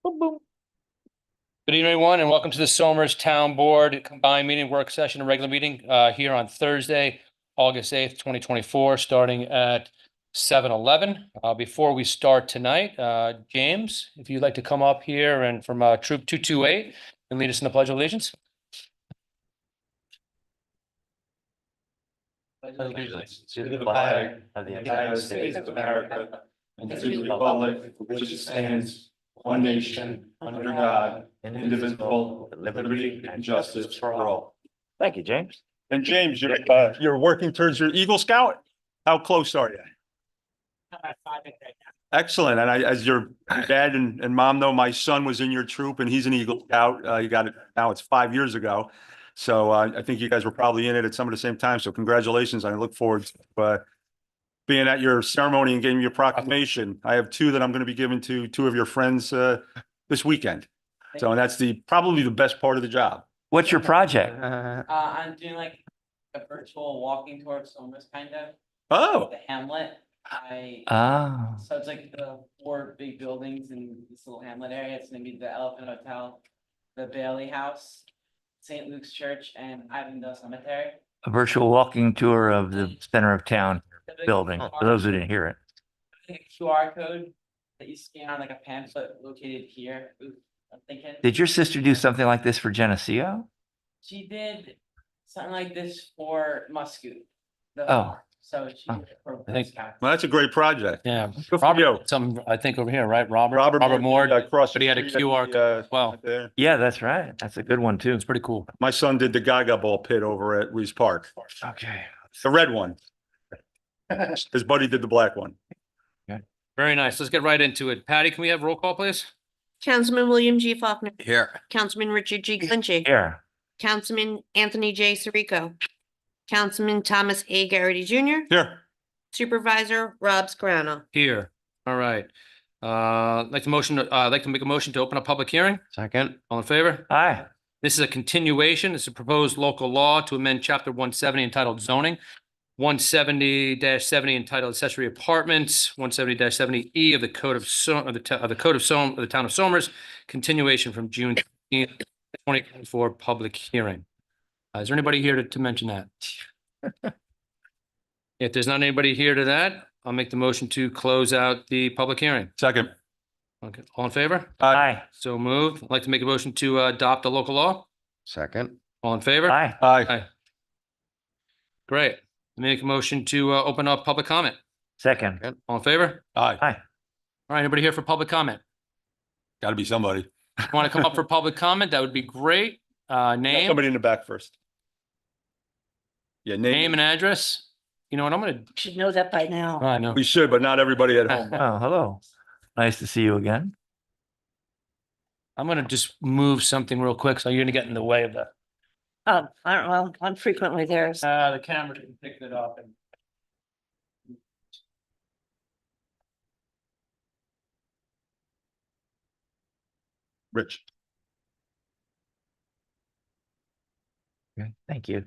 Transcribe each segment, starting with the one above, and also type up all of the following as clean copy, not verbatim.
Boom, boom. Good evening, everyone, and welcome to the Somers Town Board Combined Meeting, Work Session, and Regular Meeting here on Thursday, August 8th, 2024, starting at 7:11. Before we start tonight, James, if you'd like to come up here and from Troop 228 and lead us in the Pledge of Allegiance. Allegiance to the flag of the United States of America and to the republic for which it stands, one nation, under God, indivisible, with liberty and justice for all. Thank you, James. And James, you're working towards your Eagle Scout? How close are you? Excellent. And as your dad and mom know, my son was in your troop and he's an Eagle Scout. You got it now, it's 5 years ago. So I think you guys were probably in it at some of the same time. So congratulations. I look forward to being at your ceremony and getting your proclamation. I have two that I'm going to be giving to two of your friends this weekend. So and that's probably the best part of the job. What's your project? I'm doing like a virtual walking tour of Somers, kind of. Oh, The hamlet. So it's like the 4 big buildings in this little hamlet area. It's gonna be the Elephant Hotel, the Bailey House, St. Luke's Church, and Ivandale Cemetery. A virtual walking tour of the center of town The big building, for those who didn't hear it. QR code that you scan on like a pamphlet located here. Ooh, I'm thinking. Did your sister do something like this for Geneseo? She did something like this for Muscoot. Oh. So she did it for I think- Scouts. well, that's a great project. Yeah, Good for you. Robert, some, I think over here, right? Robert Robert Moore, across but he had a the street QR at code as well. there. Yeah, that's right. That's a good one too. It's pretty cool. My son did the Gaga Ball pit over at Reese Park, Okay. the red one. His buddy did the black one. Very nice. Let's get right into it. Patty, can we have roll call, please? Councilman William G. Faulkner, Here. Councilman Richard G. Clinchie, Here. Councilman Anthony J. Sirico, Councilman Thomas A. Garrity Jr., Here, Supervisor Rob Scarano. Here. All right. I'd like to make a motion to open a public hearing. Second. All in favor? Aye. This is a continuation. It's a proposed local law to amend chapter 170 entitled zoning. 170-70 entitled accessory apartments, 170-70E of the Code of the Town of Somers, continuation from June 2024 public hearing. Is there anybody here to mention that? If there's not anybody here to that, I'll make the motion to close out the public hearing. second. Okay, all in favor? Aye. So moved. I'd like to make a motion to adopt a local law. Second. All in favor? Aye. Aye. Great. Make a motion to open up public comment. Second. All in favor? Aye. Aye. All right, anybody here for public comment? Got to be somebody. Want to come up for public comment? That would be great. Name, Somebody in the back first. Yeah, name and address. You know what, I'm gonna, Should know that by now. I know. We should, but not everybody at home. Oh, hello. Nice to see you again. I'm gonna just move something real quick, so you're gonna get in the way of the, I don't know, I'm frequently there. the camera can pick it up and. Rich. Okay, thank you.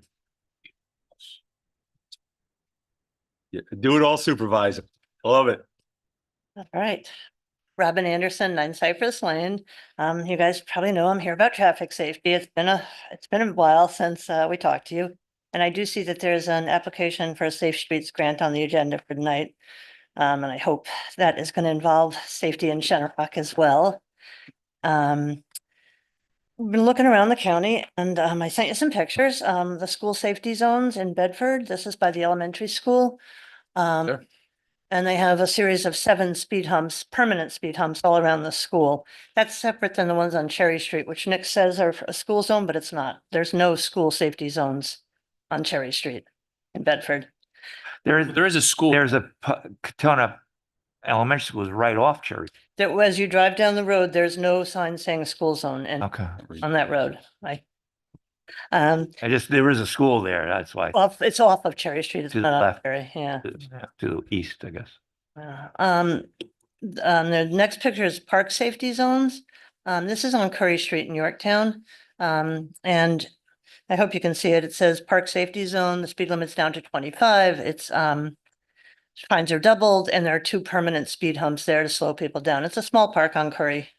Yeah, do it all supervisor. I love it. All right. Robin Anderson, 9 Cypress Lane. You guys probably know I'm here about traffic safety. It's been a while since we talked to you. And I do see that there's an application for a Safe Streets grant on the agenda for tonight. And I hope that is going to involve safety in Shennerock as well. We've been looking around the county and I sent you some pictures. The school safety zones in Bedford. This is by the elementary school. Sure. And they have a series of 7 speed humps, permanent speed humps all around the school. That's separate than the ones on Cherry Street, which Nick says are a school zone, but it's not. There's no school safety zones on Cherry Street in Bedford. There is a school. There's a Katona Elementary School is right off Cherry. There, as you drive down the road, there's no sign saying school zone and Okay. on that road. There is a school there. That's why. It's off of Cherry Street. It's To the not left. up Cherry, yeah. To the east, I guess. The next picture is park safety zones. This is on Curry Street in Yorktown. And I hope you can see it. It says park safety zone, the speed limit's down to 25. It's, fines are doubled and there are 2 permanent speed humps there to slow people down. It's a small park on Curry.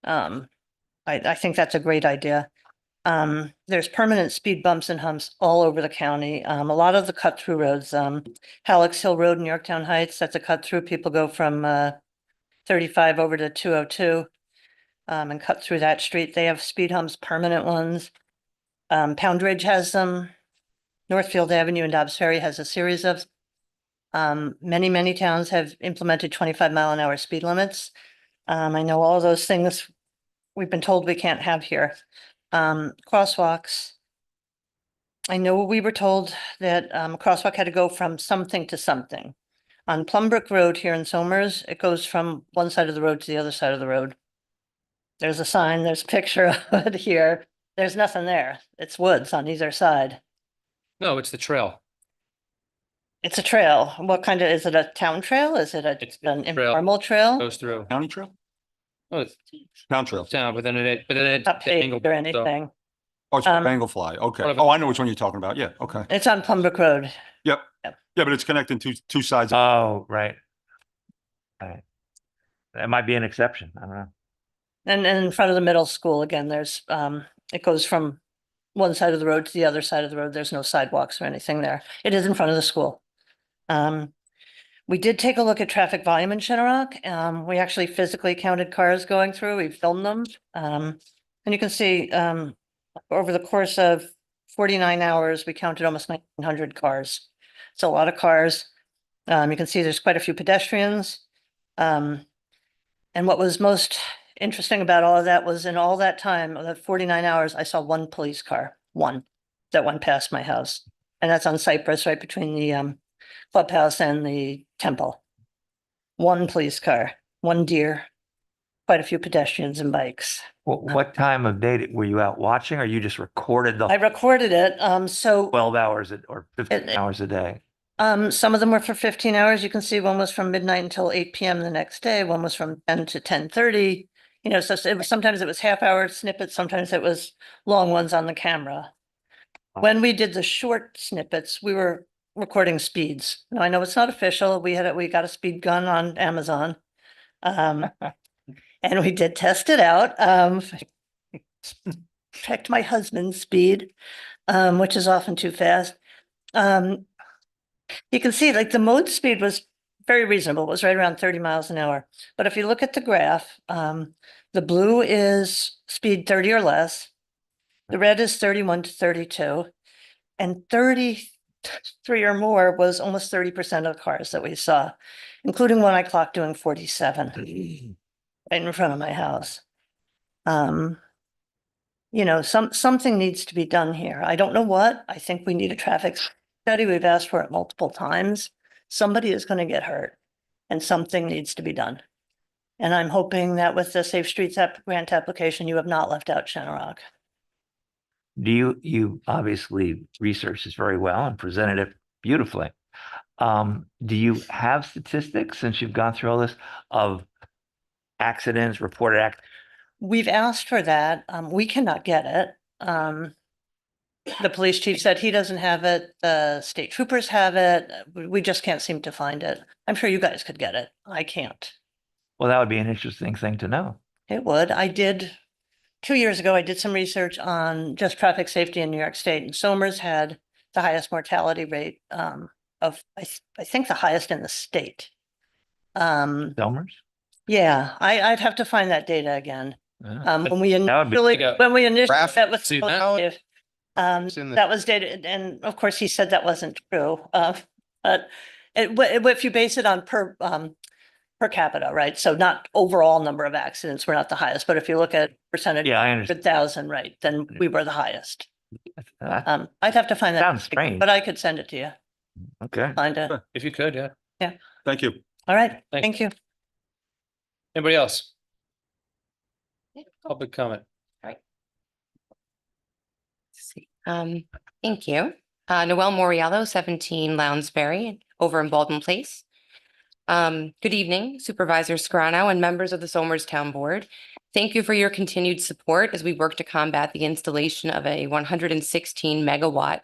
I think that's a great idea. There's permanent speed bumps and humps all over the county. A lot of the cut through roads, Halleck's Hill Road in Yorktown Heights, that's a cut through. People go from 35 over to 202 and cut through that street. They have speed humps, permanent ones. Pound Ridge has them. Northfield Avenue and Dobbs Ferry has a series of. Many towns have implemented 25-mile-an-hour speed limits. I know all of those things we've been told we can't have here. Crosswalks. I know we were told that a crosswalk had to go from something to something. On Plumbrook Road here in Somers, it goes from one side of the road to the other side of the road. There's a sign, there's a picture of it here. There's nothing there. It's woods on either side. No, it's the trail. It's a trail. What kind of, is it a town trail? Is it It's an a trail. informal trail? Goes through. County trail? Oh, it's Town trail. down, but then it's Not the angle. paved or so- anything. Oh, it's Um, Bengal fly. Okay. One of Oh, I know which one you're talking about. Yeah, okay. It's on Plumbrook Road. Yep. Yep. Yeah, but it's connecting two sides. Oh, right. Right. That might be an exception. I don't know. And in front of the middle school, again, there's, it goes from one side of the road to the other side of the road. There's no sidewalks or anything there. It is in front of the school. We did take a look at traffic volume in Shinnorock. We actually physically counted cars going through. We filmed them. And you can see, over the course of 49 hours, we counted almost 1,900 cars. It's a lot of cars. You can see there's quite a few pedestrians. And what was most interesting about all of that was in all that time, of the 49 hours, I saw one police car, one that went past my house. And that's on Cypress, right between the clubhouse and the temple. One police car, one deer, quite a few pedestrians and bikes. What time of day were you out watching, or you just recorded the I recorded it, so 12 hours or 15 It- hours a day? some of them were for 15 hours. You can see one was from midnight until 8 PM the next day. One was from 10 to 10:30. You know, so it was, sometimes it was half-hour snippets, sometimes it was long ones on the camera. When we did the short snippets, we were recording speeds. Now, I know it's not official. We got a speed gun on Amazon. And we did test it out. Checked my husband's speed, which is often too fast. You can see like the mode speed was very reasonable. It was right around 30 miles an hour. But if you look at the graph, the blue is speed 30 or less. The red is 31 to 32. And 33 or more was almost 30% of the cars that we saw, including one I clocked doing 47 right in front of my house. You know, something needs to be done here. I don't know what. I think we need a traffic study. We've asked for it multiple times. Somebody is going to get hurt and something needs to be done. And I'm hoping that with the Safe Streets grant application, you have not left out Shinnorock. You obviously researched this very well and presented it beautifully. Do you have statistics, since you've gone through all this, of accidents, reported We've asked for that. We cannot get it. The police chief said he doesn't have it. The state troopers have it. We just can't seem to find it. I'm sure you guys could get it. I can't. Well, that would be an interesting thing to know. It would. 2 years ago, I did some research on just traffic safety in New York State, and Somers had the highest mortality rate of, I think the highest in the state. Somers? Yeah, I'd have to find that data again. Yeah. When we That would be- initially, when we initially Graph- met with. See that? Relative, It's in the- that was data, and of course, he said that wasn't true. But if you base it on per capita, right? So not overall number of accidents, we're not the highest, but if you look at percentage, Yeah, I understand. 100,000, right, then we were the highest. That- I'd have to find that. Sounds strange. But I could send it to you, Okay. find it. If you could, yeah. Thank you. All right, Thanks. thank you. Anybody else? Public comment. See. Thank you. Noelle Moriello, 17 Lounsbury, over in Baldwin Place. Good evening, Supervisor Scarano and members of the Somers Town Board. Thank you for your continued support as we work to combat the installation of a 116 megawatt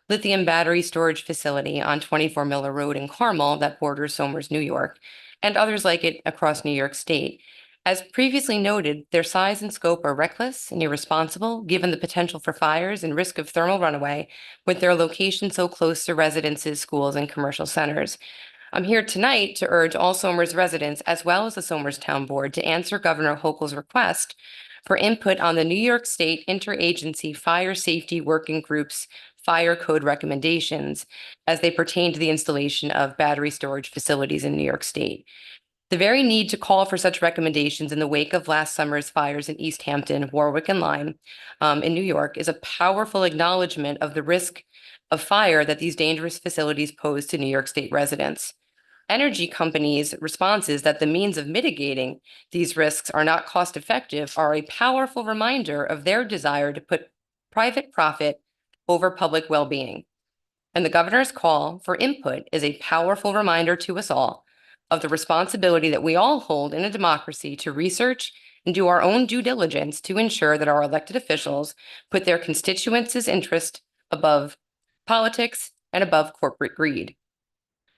lithium battery storage facility on 24 Miller Road in Carmel that borders Somers, New York, and others like it across New York State. As previously noted, their size and scope are reckless and irresponsible, given the potential for fires and risk of thermal runaway with their location so close to residences, schools, and commercial centers. I'm here tonight to urge all Somers residents, as well as the Somers Town Board, to answer Governor Hochul's request for input on the New York State Interagency Fire Safety Working Group's fire code recommendations as they pertain to the installation of battery storage facilities in New York State. The very need to call for such recommendations in the wake of last summer's fires in East Hampton, Warwick, and Lyme in New York is a powerful acknowledgement of the risk of fire that these dangerous facilities pose to New York State residents. Energy companies' responses that the means of mitigating these risks are not cost effective are a powerful reminder of their desire to put private profit over public well-being. And the governor's call for input is a powerful reminder to us all of the responsibility that we all hold in a democracy to research and do our own due diligence to ensure that our elected officials put their constituents' interest above politics and above corporate greed.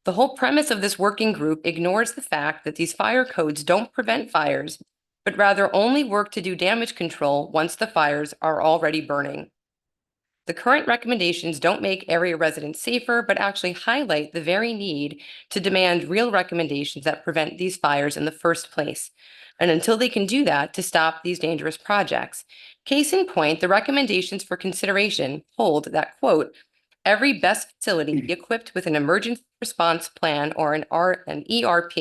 The whole premise of this working group ignores the fact that these fire codes don't prevent fires, but rather only work to do damage control once the fires are already burning. The current recommendations don't make area residents safer, but actually highlight the very need to demand real recommendations that prevent these fires in the first place. And until they can do that, to stop these dangerous projects. Case in point, the recommendations for consideration hold that, quote, every best facility be equipped with an emergency response plan or an ERP.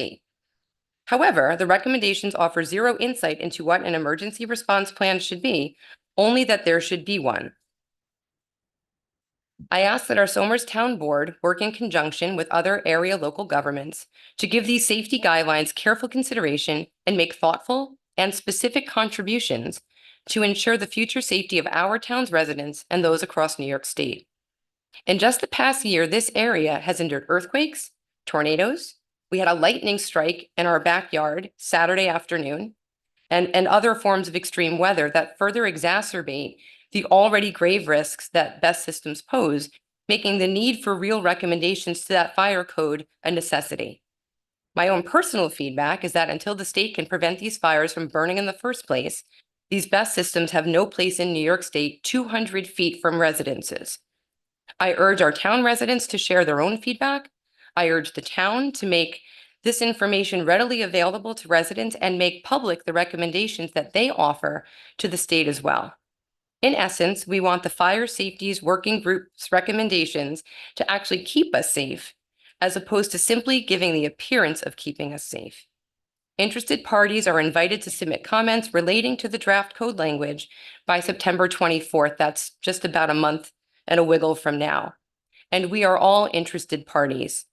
However, the recommendations offer zero insight into what an emergency response plan should be, only that there should be one. I ask that our Somers Town Board work in conjunction with other area local governments to give these safety guidelines careful consideration and make thoughtful and specific contributions to ensure the future safety of our town's residents and those across New York State. In just the past year, this area has endured earthquakes, tornadoes. We had a lightning strike in our backyard Saturday afternoon, and other forms of extreme weather that further exacerbate the already grave risks that BESS systems pose, making the need for real recommendations to that fire code a necessity. My own personal feedback is that until the state can prevent these fires from burning in the first place, these BESS systems have no place in New York State 200 feet from residences. I urge our town residents to share their own feedback. I urge the town to make this information readily available to residents and make public the recommendations that they offer to the state as well. In essence, we want the Fire Safety's Working Group's recommendations to actually keep us safe, as opposed to simply giving the appearance of keeping us safe. Interested parties are invited to submit comments relating to the draft code language by September 24th. That's just about a month and a wiggle from now. And we are all interested parties.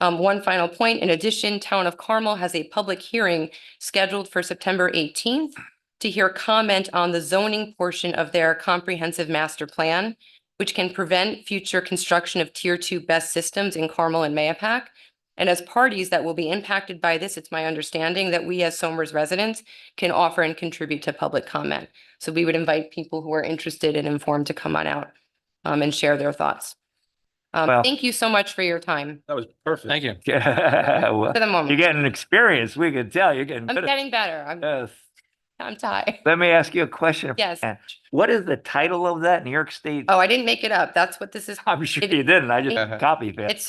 One final point, in addition, Town of Carmel has a public hearing scheduled for September 18th to hear comment on the zoning portion of their comprehensive master plan, which can prevent future construction of Tier 2 BESS systems in Carmel and Mayapack. And as parties that will be impacted by this, it's my understanding that we as Somers residents can offer and contribute to public comment. So we would invite people who are interested and informed to come on out and share their thoughts. Well- Thank you so much for your time. That was perfect. Thank you. Well, For the moment. you're getting experience. We can tell you're getting I'm good. getting better. Yes. I'm tired. Let me ask you a question. if I Yes. can. What is the title of that? New York State? Oh, I didn't make it up. That's what this is. I'm sure it- you didn't. I just copied it. It's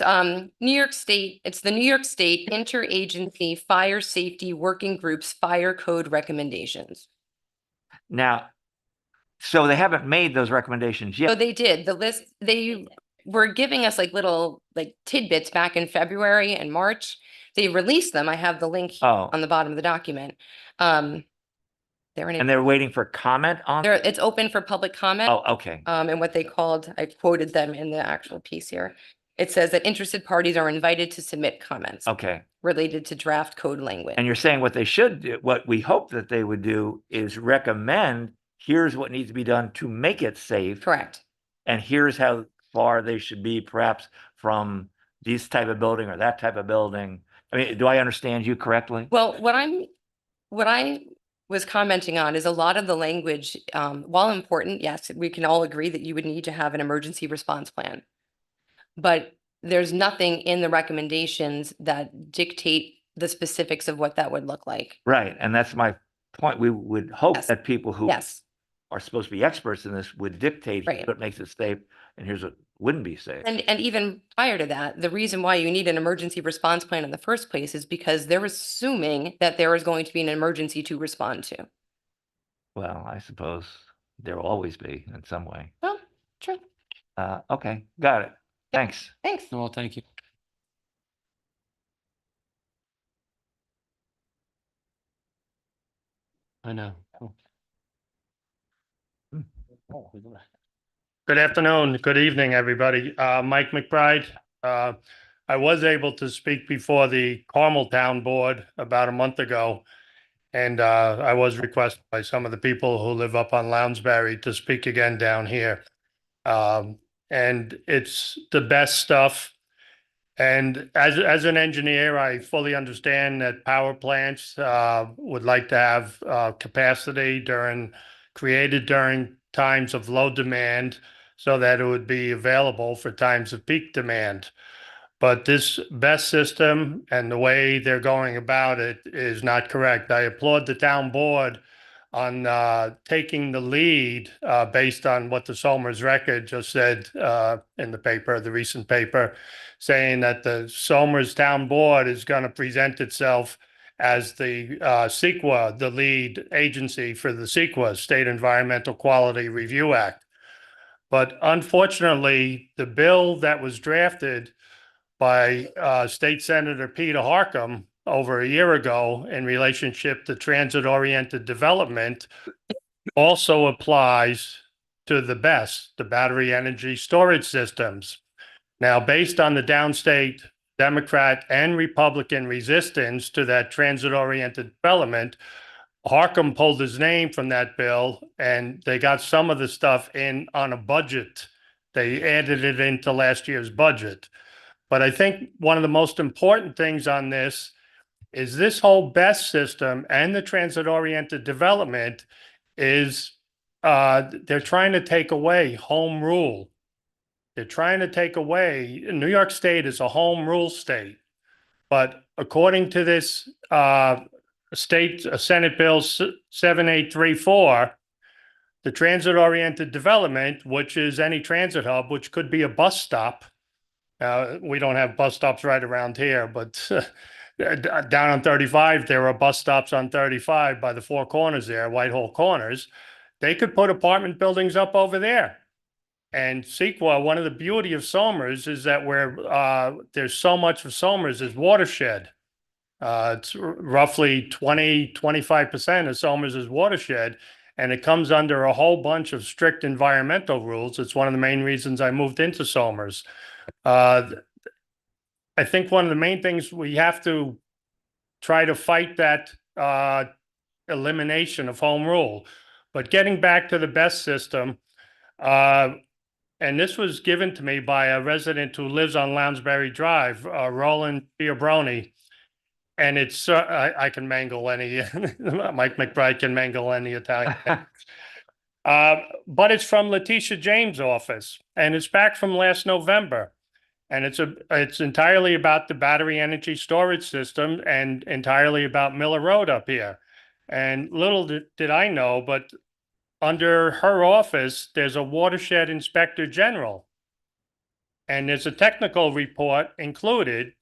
New York State, it's the New York State Interagency Fire Safety Working Group's Fire Code Recommendations. Now, so they haven't made those recommendations So yet. they did, the list, they were giving us like little like tidbits back in February and March. They released them. I have the link here Oh. on the bottom of the document. They're in, And they're waiting for comment on? they're, it's open for public comment. Oh, okay. And what they called, I quoted them in the actual piece here. It says that interested parties are invited to submit comments Okay. related to draft code language. And you're saying what they should do, what we hope that they would do is recommend, here's what needs to be done to make it safe. Correct. And here's how far they should be perhaps from this type of building or that type of building. I mean, do I understand you correctly? Well, what I was commenting on is a lot of the language, while important, yes, we can all agree that you would need to have an emergency response plan. But there's nothing in the recommendations that dictate the specifics of what that would look like. Right, and that's my point. We would hope Yes. that people who Yes, are supposed to be experts in this would dictate Right. what makes it safe and here's what wouldn't be safe. and even prior to that, the reason why you need an emergency response plan in the first place is because they're assuming that there is going to be an emergency to respond to. Well, I suppose there will always be in some way. Well, true. Okay, got it. Thanks. Thanks. Well, thank you. I know. Oh. Oh, look at that. Good afternoon, good evening, everybody. Mike McBride. I was able to speak before the Carmel Town Board about a month ago. And I was requested by some of the people who live up on Lounsbury to speak again down here. And it's the best stuff. And as an engineer, I fully understand that power plants would like to have capacity created during times of low demand so that it would be available for times of peak demand. But this BESS system and the way they're going about it is not correct. I applaud the town board on taking the lead based on what the Somers Record just said in the paper, the recent paper, saying that the Somers Town Board is going to present itself as the CEQA, the lead agency for the CEQA, State Environmental Quality Review Act. But unfortunately, the bill that was drafted by State Senator Peter Harcum over a year ago in relationship to transit-oriented development also applies to the BESS, the battery energy storage systems. Now, based on the downstate Democrat and Republican resistance to that transit-oriented development, Harcum pulled his name from that bill and they got some of the stuff in on a budget. They added it into last year's budget. But I think one of the most important things on this is this whole BESS system and the transit-oriented development is they're trying to take away home rule. They're trying to take away, New York State is a home rule state. But according to this Senate Bill 7834, the transit-oriented development, which is any transit hub, which could be a bus stop. We don't have bus stops right around here, but down on 35, there are bus stops on 35 by the Four Corners there, Whitehall Corners. They could put apartment buildings up over there. And CEQA, one of the beauty of Somers is that there's so much of Somers is watershed. It's roughly 25% of Somers is watershed, and it comes under a whole bunch of strict environmental rules. It's one of the main reasons I moved into Somers. I think one of the main things we have to try to fight that elimination of home rule. But getting back to the BESS system, and this was given to me by a resident who lives on Lounsbury Drive, Roland Fiobroni. And it's, I can mangle any, Mike McBride can mangle any Italian. But it's from Letitia James' office, and it's back from last November. And it's entirely about the battery energy storage system and entirely about Miller Road up here. And little did I know, but under her office, there's a watershed inspector general. And there's a technical report included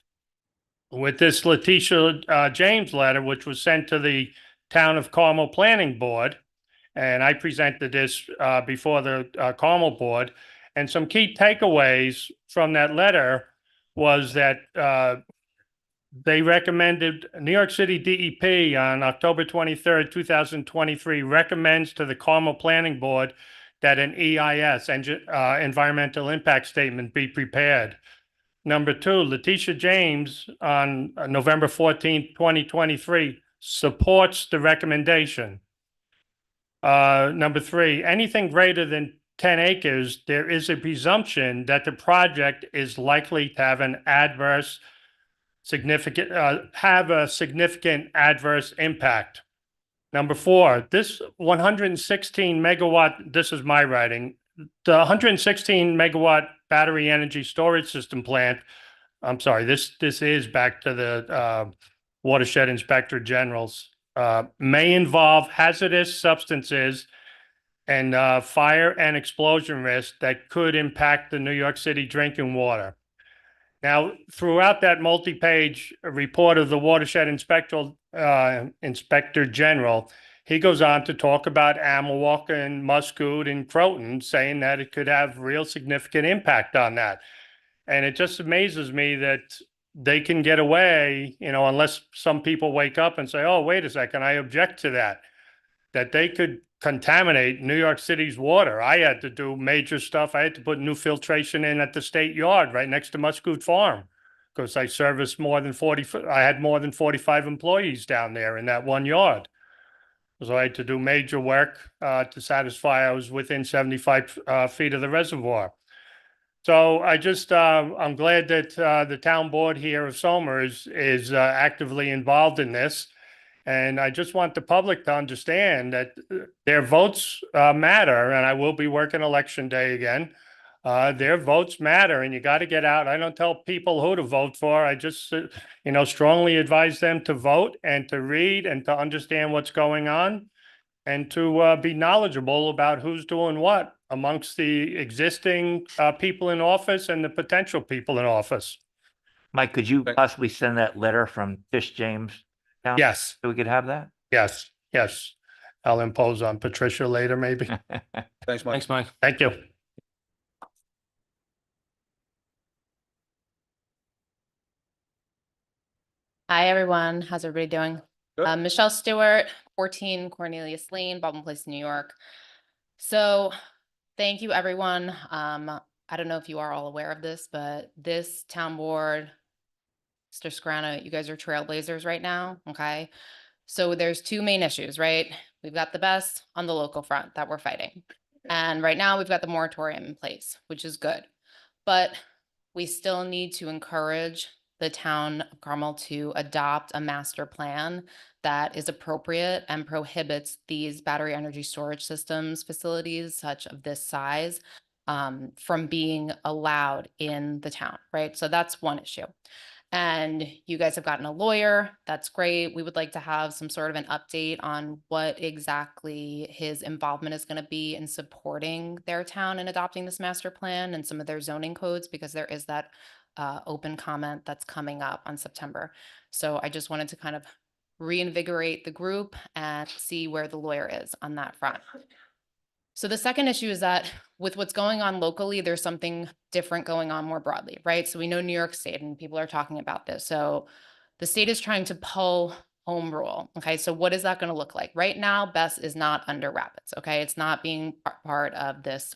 with this Letitia James letter, which was sent to the Town of Carmel Planning Board. And I presented this before the Carmel Board. And some key takeaways from that letter was that they recommended New York City DEP on October 23rd, 2023, recommends to the Carmel Planning Board that an EIS, environmental impact statement, be prepared. Number two, Letitia James on November 14th, 2023, supports the recommendation. Number three, anything greater than 10 acres, there is a presumption that the project is likely to have a significant adverse impact. Number four, this 116 megawatt, this is my writing, the 116 megawatt battery energy storage system plant, I'm sorry, this is back to the watershed inspector generals. May involve hazardous substances and fire and explosion risk that could impact the New York City drinking water. Now, throughout that multi-page report of the watershed inspector general, he goes on to talk about Amawalk and Muscoot and Croton, saying that it could have real significant impact on that. And it just amazes me that they can get away, unless some people wake up and say, oh, wait a second, I object to that they could contaminate New York City's water. I had to do major stuff. I had to put new filtration in at the state yard right next to Muscoot Farm because I serviced I had more than 45 employees down there in that one yard. So I had to do major work to satisfy I was within 75 feet of the reservoir. So I'm glad that the town board here of Somers is actively involved in this. And I just want the public to understand that their votes matter, and I will be working election day again. Their votes matter, and you got to get out. I don't tell people who to vote for. I just, strongly advise them to vote and to read and to understand what's going on and to be knowledgeable about who's doing what amongst the existing people in office and the potential people in office. Mike, could you possibly send that letter from Fish James down? Yes, So we could have that? yes. I'll impose on Patricia later, maybe. Thanks, Mike. Thanks, Mike. Thank you. Hi, everyone. How's everybody doing? Good. Michelle Stewart, 14 Cornelius Lane, Baldwin Place, New York. So thank you, everyone. I don't know if you are all aware of this, but this town board, Mr. Skrana, you guys are trailblazers right now, okay? So there's two main issues, right? We've got the best on the local front that we're fighting. And right now we've got the moratorium in place, which is good. But we still need to encourage the town of Carmel to adopt a master plan that is appropriate and prohibits these battery energy storage systems facilities such of this size from being allowed in the town, right? So that's one issue. And you guys have gotten a lawyer. That's great. We would like to have some sort of an update on what exactly his involvement is going to be in supporting their town in adopting this master plan and some of their zoning codes, because there is that open comment that's coming up on September. So I just wanted to kind of reinvigorate the group and see where the lawyer is on that front. So the second issue is that with what's going on locally, there's something different going on more broadly, right? So we know New York State and people are talking about this. So the state is trying to pull home rule. Okay, so what is that going to look like? Right now, BESS is not under Rapids. Okay, it's not being part of this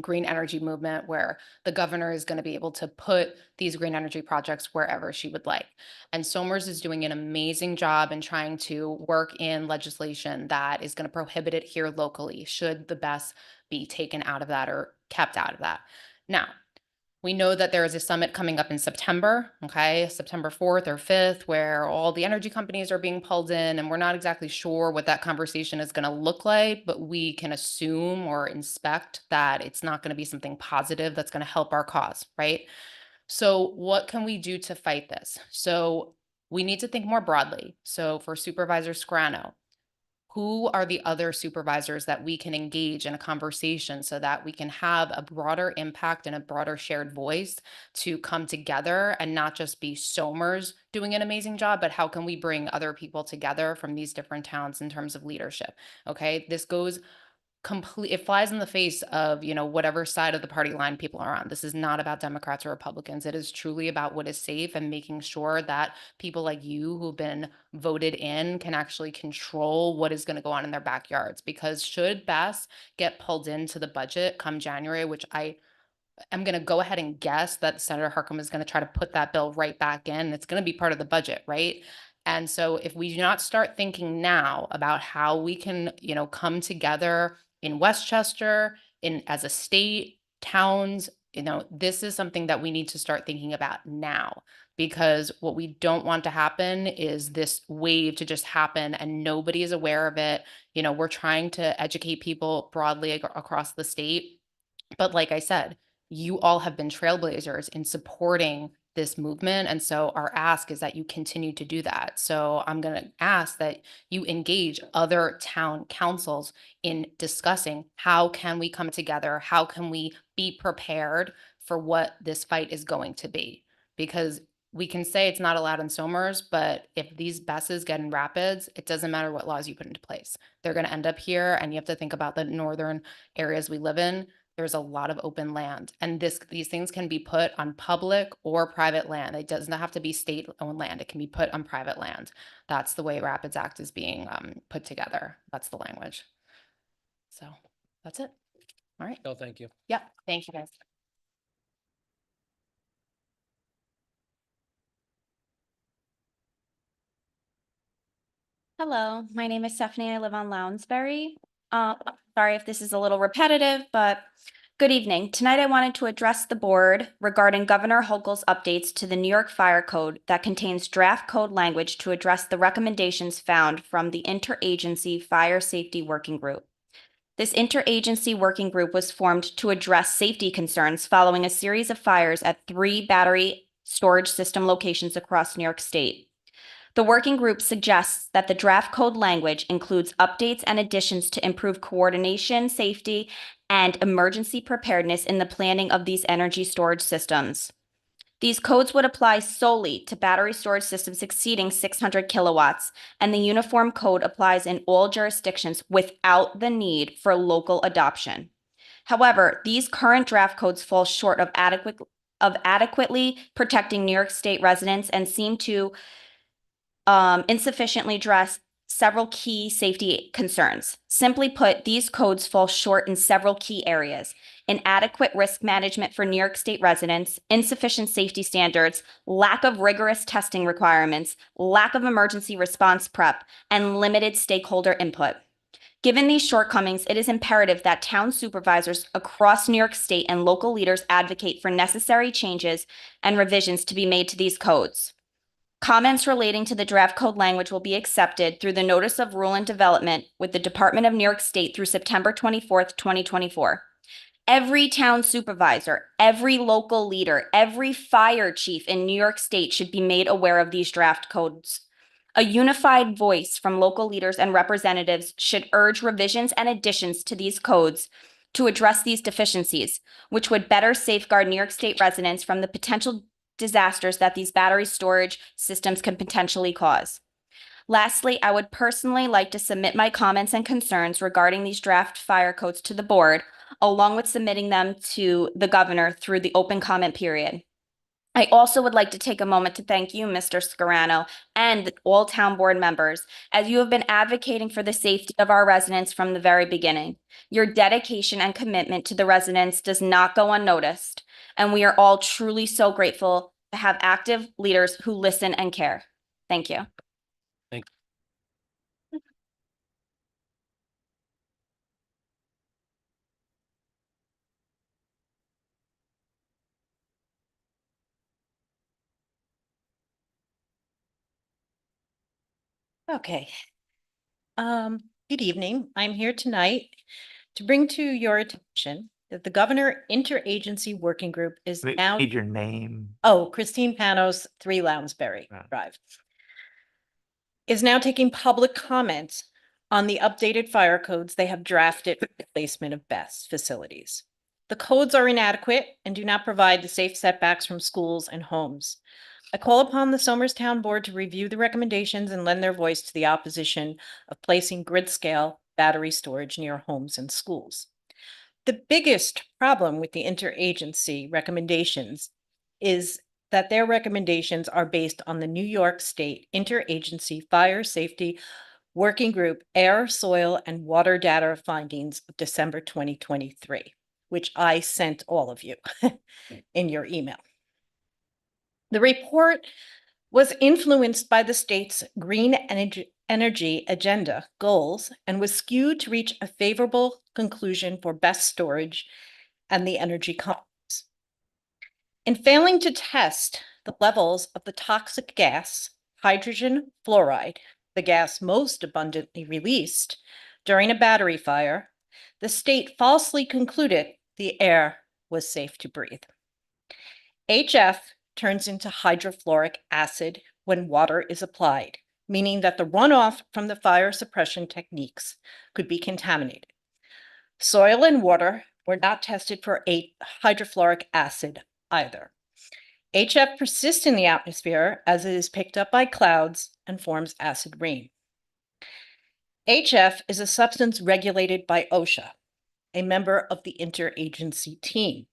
green energy movement where the governor is going to be able to put these green energy projects wherever she would like. And Somers is doing an amazing job in trying to work in legislation that is going to prohibit it here locally, should the BESS be taken out of that or kept out of that. Now, we know that there is a summit coming up in September, okay, September 4th or 5th, where all the energy companies are being pulled in, and we're not exactly sure what that conversation is going to look like, but we can assume or inspect that it's not going to be something positive that's going to help our cause, right? So what can we do to fight this? So we need to think more broadly. So for Supervisor Skrano, who are the other supervisors that we can engage in a conversation so that we can have a broader impact and a broader shared voice to come together and not just be Somers doing an amazing job, but how can we bring other people together from these different towns in terms of leadership? Okay, this goes it flies in the face of, whatever side of the party line people are on. This is not about Democrats or Republicans. It is truly about what is safe and making sure that people like you who've been voted in can actually control what is going to go on in their backyards. Because should BESS get pulled into the budget come January, which I'm going to go ahead and guess that Senator Harckham is going to try to put that bill right back in. It's going to be part of the budget, right? And so if we do not start thinking now about how we can, come together in Westchester, as a state, towns, this is something that we need to start thinking about now, because what we don't want to happen is this wave to just happen and nobody is aware of it. We're trying to educate people broadly across the state. But like I said, you all have been trailblazers in supporting this movement. And so our ask is that you continue to do that. So I'm going to ask that you engage other town councils in discussing how can we come together? How can we be prepared for what this fight is going to be? Because we can say it's not allowed in Somers, but if these buses get in Rapids, it doesn't matter what laws you put into place. They're going to end up here, and you have to think about the northern areas we live in. There's a lot of open land, and these things can be put on public or private land. It doesn't have to be state-owned land. It can be put on private land. That's the way Rapids Act is being put together. That's the language. So that's it. All right. No, thank you. Yeah. Thank you, guys. Hello, my name is Stephanie. I live on Lounsbury. Sorry if this is a little repetitive, but good evening. Tonight I wanted to address the board regarding Governor Hochul's updates to the New York Fire Code that contains draft code language to address the recommendations found from the Interagency Fire Safety Working Group. This interagency working group was formed to address safety concerns following a series of fires at 3 battery storage system locations across New York State. The working group suggests that the draft code language includes updates and additions to improve coordination, safety, and emergency preparedness in the planning of these energy storage systems. These codes would apply solely to battery storage systems exceeding 600 kilowatts, and the uniform code applies in all jurisdictions without the need for local adoption. However, these current draft codes fall short of adequately protecting New York State residents and seem to insufficiently address several key safety concerns. Simply put, these codes fall short in several key areas: inadequate risk management for New York State residents, insufficient safety standards, lack of rigorous testing requirements, lack of emergency response prep, and limited stakeholder input. Given these shortcomings, it is imperative that town supervisors across New York State and local leaders advocate for necessary changes and revisions to be made to these codes. Comments relating to the draft code language will be accepted through the Notice of Rule and Development with the Department of New York State through September 24th, 2024. Every town supervisor, every local leader, every fire chief in New York State should be made aware of these draft codes. A unified voice from local leaders and representatives should urge revisions and additions to these codes to address these deficiencies, which would better safeguard New York State residents from the potential disasters that these battery storage systems can potentially cause. Lastly, I would personally like to submit my comments and concerns regarding these draft fire codes to the board, along with submitting them to the governor through the open comment period. I also would like to take a moment to thank you, Mr. Scarano, and all town board members, as you have been advocating for the safety of our residents from the very beginning. Your dedication and commitment to the residents does not go unnoticed, and we are all truly so grateful to have active leaders who listen and care. Thank you. Thank you. Okay. Good evening. I'm here tonight to bring to your attention that the Governor Interagency Working Group is now. Need your name. Oh, Christine Panos, 3 Lounsbury Ah. Drive. Is now taking public comment on the updated fire codes they have drafted for the placement of BESS facilities. The codes are inadequate and do not provide the safe setbacks from schools and homes. I call upon the Somers Town Board to review the recommendations and lend their voice to the opposition of placing grid-scale battery storage near homes and schools. The biggest problem with the interagency recommendations is that their recommendations are based on the New York State Interagency Fire Safety Working Group Air, Soil, and Water Data findings of December 2023, which I sent all of you in your email. The report was influenced by the state's green energy agenda goals and was skewed to reach a favorable conclusion for BESS storage and the energy companies. In failing to test the levels of the toxic gas, hydrogen fluoride, the gas most abundantly released during a battery fire, the state falsely concluded the air was safe to breathe. HF turns into hydrofluoric acid when water is applied, meaning that the runoff from the fire suppression techniques could be contaminated. Soil and water were not tested for hydrofluoric acid either. HF persists in the atmosphere as it is picked up by clouds and forms acid rain. HF is a substance regulated by OSHA, a member of the interagency team.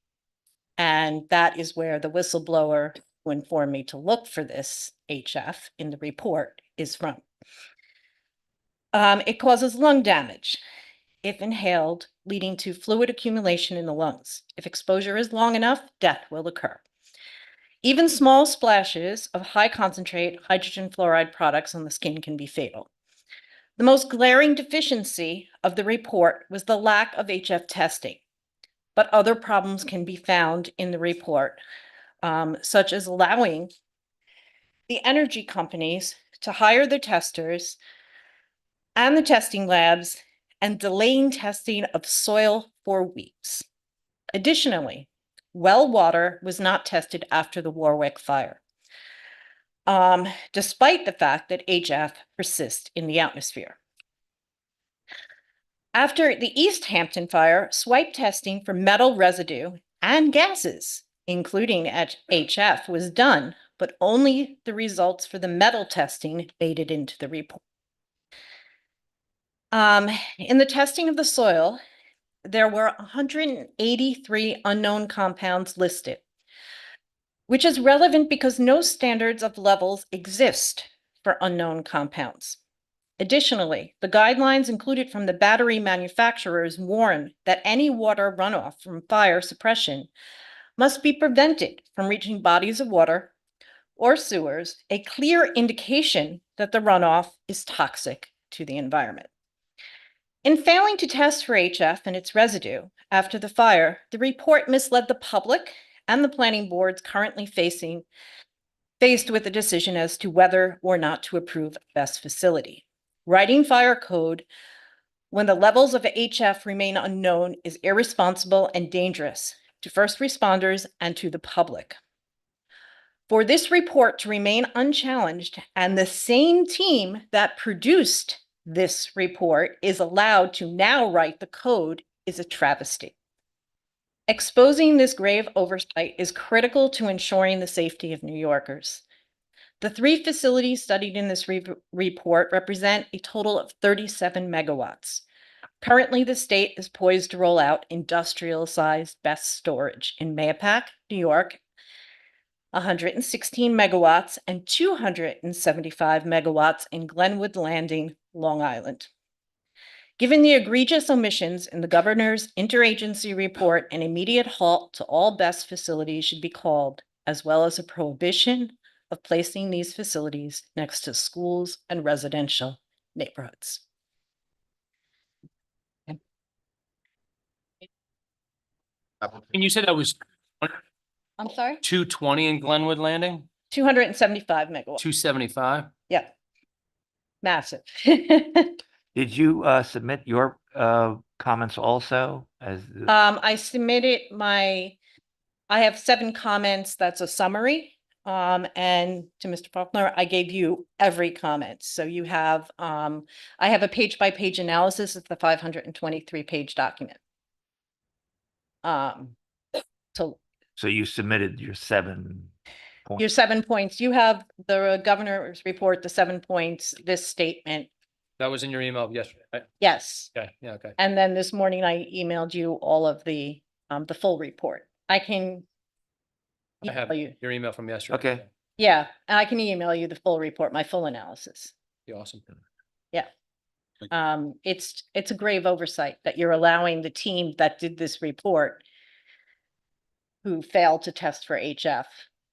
And that is where the whistleblower who informed me to look for this HF in the report is from. It causes lung damage if inhaled, leading to fluid accumulation in the lungs. If exposure is long enough, death will occur. Even small splashes of high concentrate hydrogen fluoride products on the skin can be fatal. The most glaring deficiency of the report was the lack of HF testing, but other problems can be found in the report, such as allowing the energy companies to hire the testers and the testing labs and delaying testing of soil for weeks. Additionally, well water was not tested after the Warwick fire, despite the fact that HF persists in the atmosphere. After the East Hampton fire, swipe testing for metal residue and gases, including HF, was done, but only the results for the metal testing made it into the report. In the testing of the soil, there were 183 unknown compounds listed, which is relevant because no standards of levels exist for unknown compounds. Additionally, the guidelines included from the battery manufacturers warn that any water runoff from fire suppression must be prevented from reaching bodies of water or sewers, a clear indication that the runoff is toxic to the environment. In failing to test for HF and its residue after the fire, the report misled the public and the planning boards currently faced with a decision as to whether or not to approve a BESS facility. Writing fire code when the levels of HF remain unknown is irresponsible and dangerous to first responders and to the public. For this report to remain unchallenged and the same team that produced this report is allowed to now write the code is a travesty. Exposing this grave oversight is critical to ensuring the safety of New Yorkers. The 3 facilities studied in this report represent a total of 37 megawatts. Currently, the state is poised to roll out industrial-sized BESS storage in Mahopac, New York, 116 megawatts, and 275 megawatts in Glenwood Landing, Long Island. Given the egregious omissions in the governor's interagency report, an immediate halt to all BESS facilities should be called, as well as a prohibition of placing these facilities next to schools and residential neighborhoods. And you said that was I'm sorry? 220 in Glenwood Landing, 275 megawatts. 275? Yeah. Massive. Did you submit your comments also as? I submitted I have 7 comments. That's a summary. And to Mr. Faulkner, I gave you every comment. So you have, I have a page-by-page analysis of the 523-page document. So you submitted your 7 points. Your 7 points. You have the governor's report, the 7 points, this statement. That was in your email yesterday, right? Yes. Okay, yeah, okay. And then this morning I emailed you all of the full report. I can I have email you. your email from yesterday. Okay. Yeah, and I can email you the full report, my full analysis. Be awesome. It's a grave oversight that you're allowing the team that did this report who failed to test for HF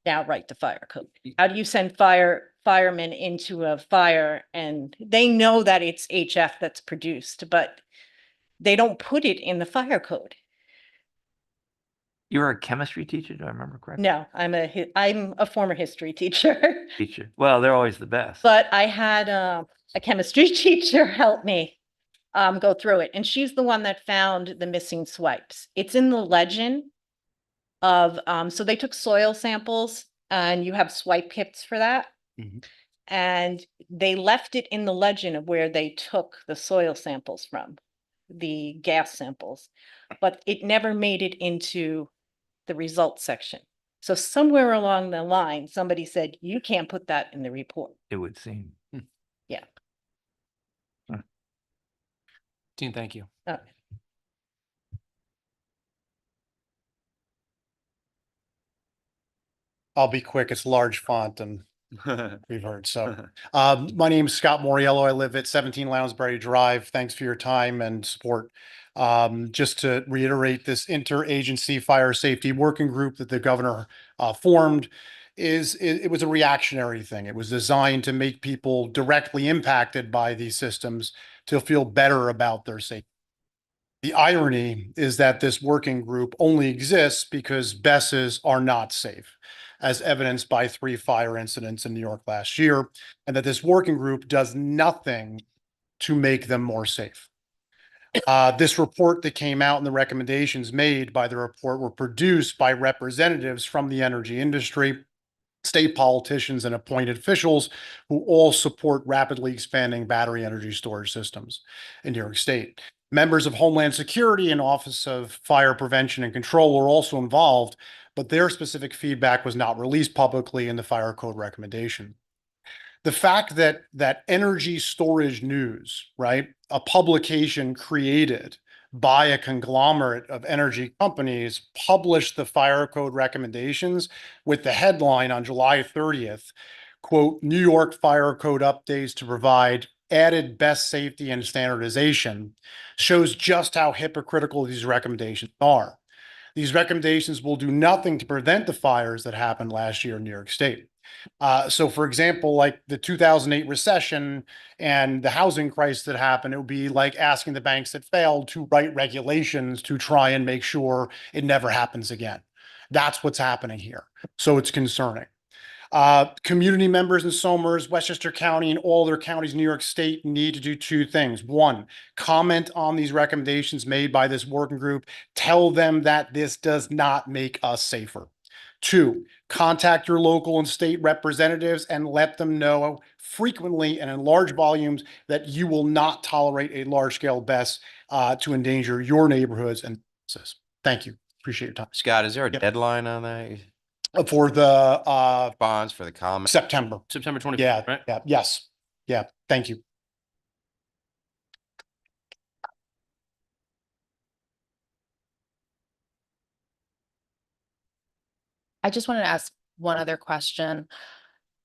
now write the fire code. How do you send firemen into a fire and they know that it's HF that's produced, but they don't put it in the fire code? You were a chemistry teacher, do I remember correctly? No, I'm a former history teacher. Teacher. Well, they're always the best. But I had a chemistry teacher help me go through it. And she's the one that found the missing swipes. It's in the legend of, so they took soil samples And you have swipe kits for that. Mhm. And they left it in the legend of where they took the soil samples from, the gas samples, but it never made it into the results section. So somewhere along the line, somebody said, you can't put that in the report. It would seem. Dean, thank you. Uh, I'll be quick. It's large font and we've heard. So, my name is Scott Moriello. I live at 17 Lounsbury Drive. Thanks for your time and support. Just to reiterate, this interagency fire safety working group that the governor formed it was a reactionary thing. It was designed to make people directly impacted by these systems to feel better about their safety. The irony is that this working group only exists because BESSes are not safe, as evidenced by 3 fire incidents in New York last year, and that this working group does nothing to make them more safe. This report that came out and the recommendations made by the report were produced by representatives from the energy industry, state politicians, and appointed officials who all support rapidly expanding battery energy storage systems in New York State. Members of Homeland Security and Office of Fire Prevention and Control were also involved, but their specific feedback was not released publicly in the fire code recommendation. The fact that Energy Storage News, right, a publication created by a conglomerate of energy companies, published the fire code recommendations with the headline on July 30th, quote, New York Fire Code updates to provide added best safety and standardization, shows just how hypocritical these recommendations are. These recommendations will do nothing to prevent the fires that happened last year in New York State. So for example, like the 2008 recession and the housing crisis that happened, it would be like asking the banks that failed to write regulations to try and make sure it never happens again. That's what's happening here. So it's concerning. Community members in Somers, Westchester County, and all their counties in New York State need to do 2 things. 1, comment on these recommendations made by this working group. Tell them that this does not make us safer. 2, contact your local and state representatives and let them know frequently and in large volumes that you will not tolerate a large-scale BESS to endanger your neighborhoods and businesses. Thank you. Appreciate your time. Scott, is there a Yep. deadline on that? For the Bonds for the comment? September. September 24th, Yeah, right? yeah, yes. Yeah, thank you. I just wanted to ask one other question.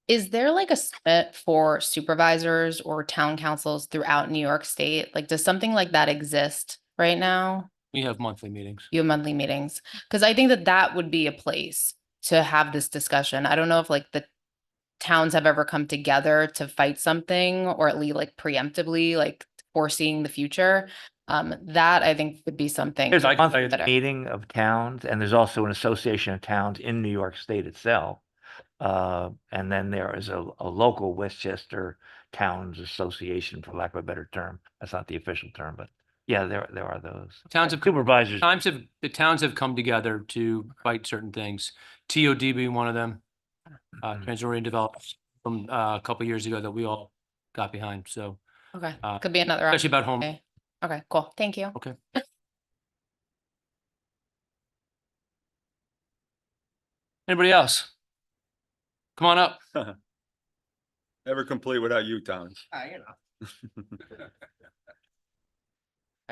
Is there like a split for supervisors or town councils throughout New York State? Like, does something like that exist right now? We have monthly meetings. You have monthly meetings? Because I think that that would be a place to have this discussion. I don't know if like the towns have ever come together to fight something or at least like preemptively, like foreseeing the future. That I think would be something. There's a I can tell you monthly meeting of towns, and there's also an association of towns in New York State itself. And then there is a local Westchester Towns Association, for lack of a better term. That's not the official term, but yeah, there are those. Towns have Supervisors. the towns have come together to fight certain things. TOD being one of them. Transorient developed from a couple years ago that we all got behind. So Okay, could be another. especially about home. Okay. Okay, cool. Thank you. Okay. Anybody else? Come on up. Never complete without you, Tom. How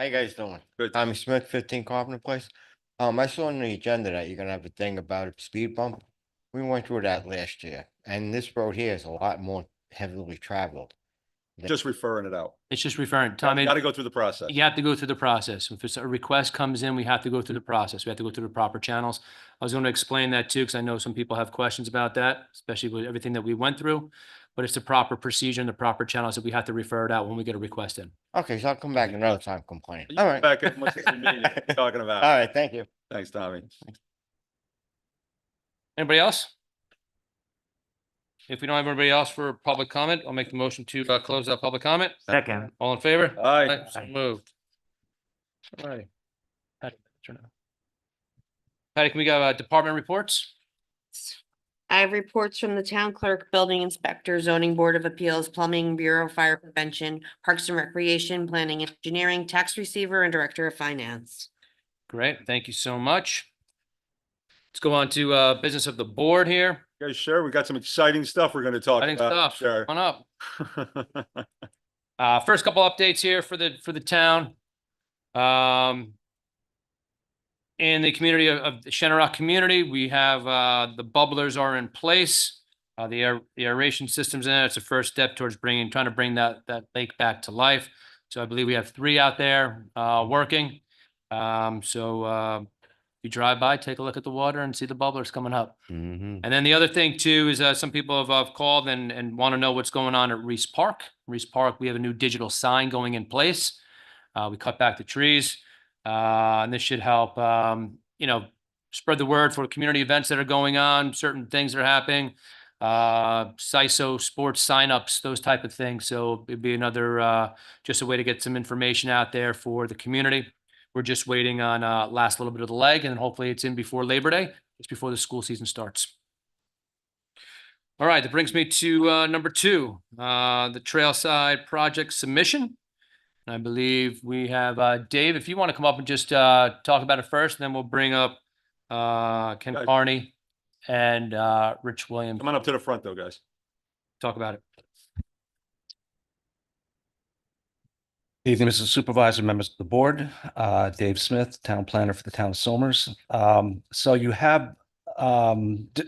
you guys doing? Good. Tommy Smith, 15 Carpenter Place. I saw on the agenda that you're gonna have a thing about a speed bump. We went through that last year, and this road here is a lot more heavily traveled. Just referring it out. It's just referring, Tommy. Got to go through the process. You have to go through the process. If it's a request comes in, we have to go through the process. We have to go through the proper channels. I was going to explain that too, because I know some people have questions about that, especially with everything that we went through. But it's the proper procedure and the proper channels that we have to refer it out when we get a request in. Okay, so I'll come back another time complaining. You All come right. back as much as you need, you're talking about. All right, thank you. Thanks, Tommy. Anybody else? If we don't have anybody else for public comment, I'll make the motion to close that public comment. Second. All in favor? Aye. So moved. All right. Patty, turn it on. Patty, can we go department reports? I have reports from the town clerk, building inspector, zoning board of appeals, plumbing bureau, fire prevention, parks and recreation, planning and engineering, tax receiver, and director of finance. Great, thank you so much. Let's go on to business of the board here. Okay, sure. We got some exciting stuff we're gonna talk Exciting about. stuff. Sure. Come on up. First couple updates here for the town. In the community of the Shenorock community, we have the bubblers are in place. The aeration system's in it. It's a first step towards trying to bring that lake back to life. So I believe we have 3 out there working. If you drive by, take a look at the water and see the bubblers coming up. And then the other thing too is some people have called and want to know what's going on at Reese Park. Reese Park, we have a new digital sign going in place. We cut back the trees, and this should help, spread the word for community events that are going on, certain things that are happening, CISO sports signups, those type of things. So it'd be another, just a way to get some information out there for the community. We're just waiting on last little bit of the leg, and hopefully it's in before Labor Day, just before the school season starts. All right, that brings me to number 2, the Trailside project submission. I believe we have Dave, if you want to come up and just talk about it first, and then we'll bring up Ken Carney and Rich Williams. Come on up to the front though, guys. Talk about it. Evening, Mr. Supervisor, members of the board, Dave Smith, town planner for the town of Somers. So you have,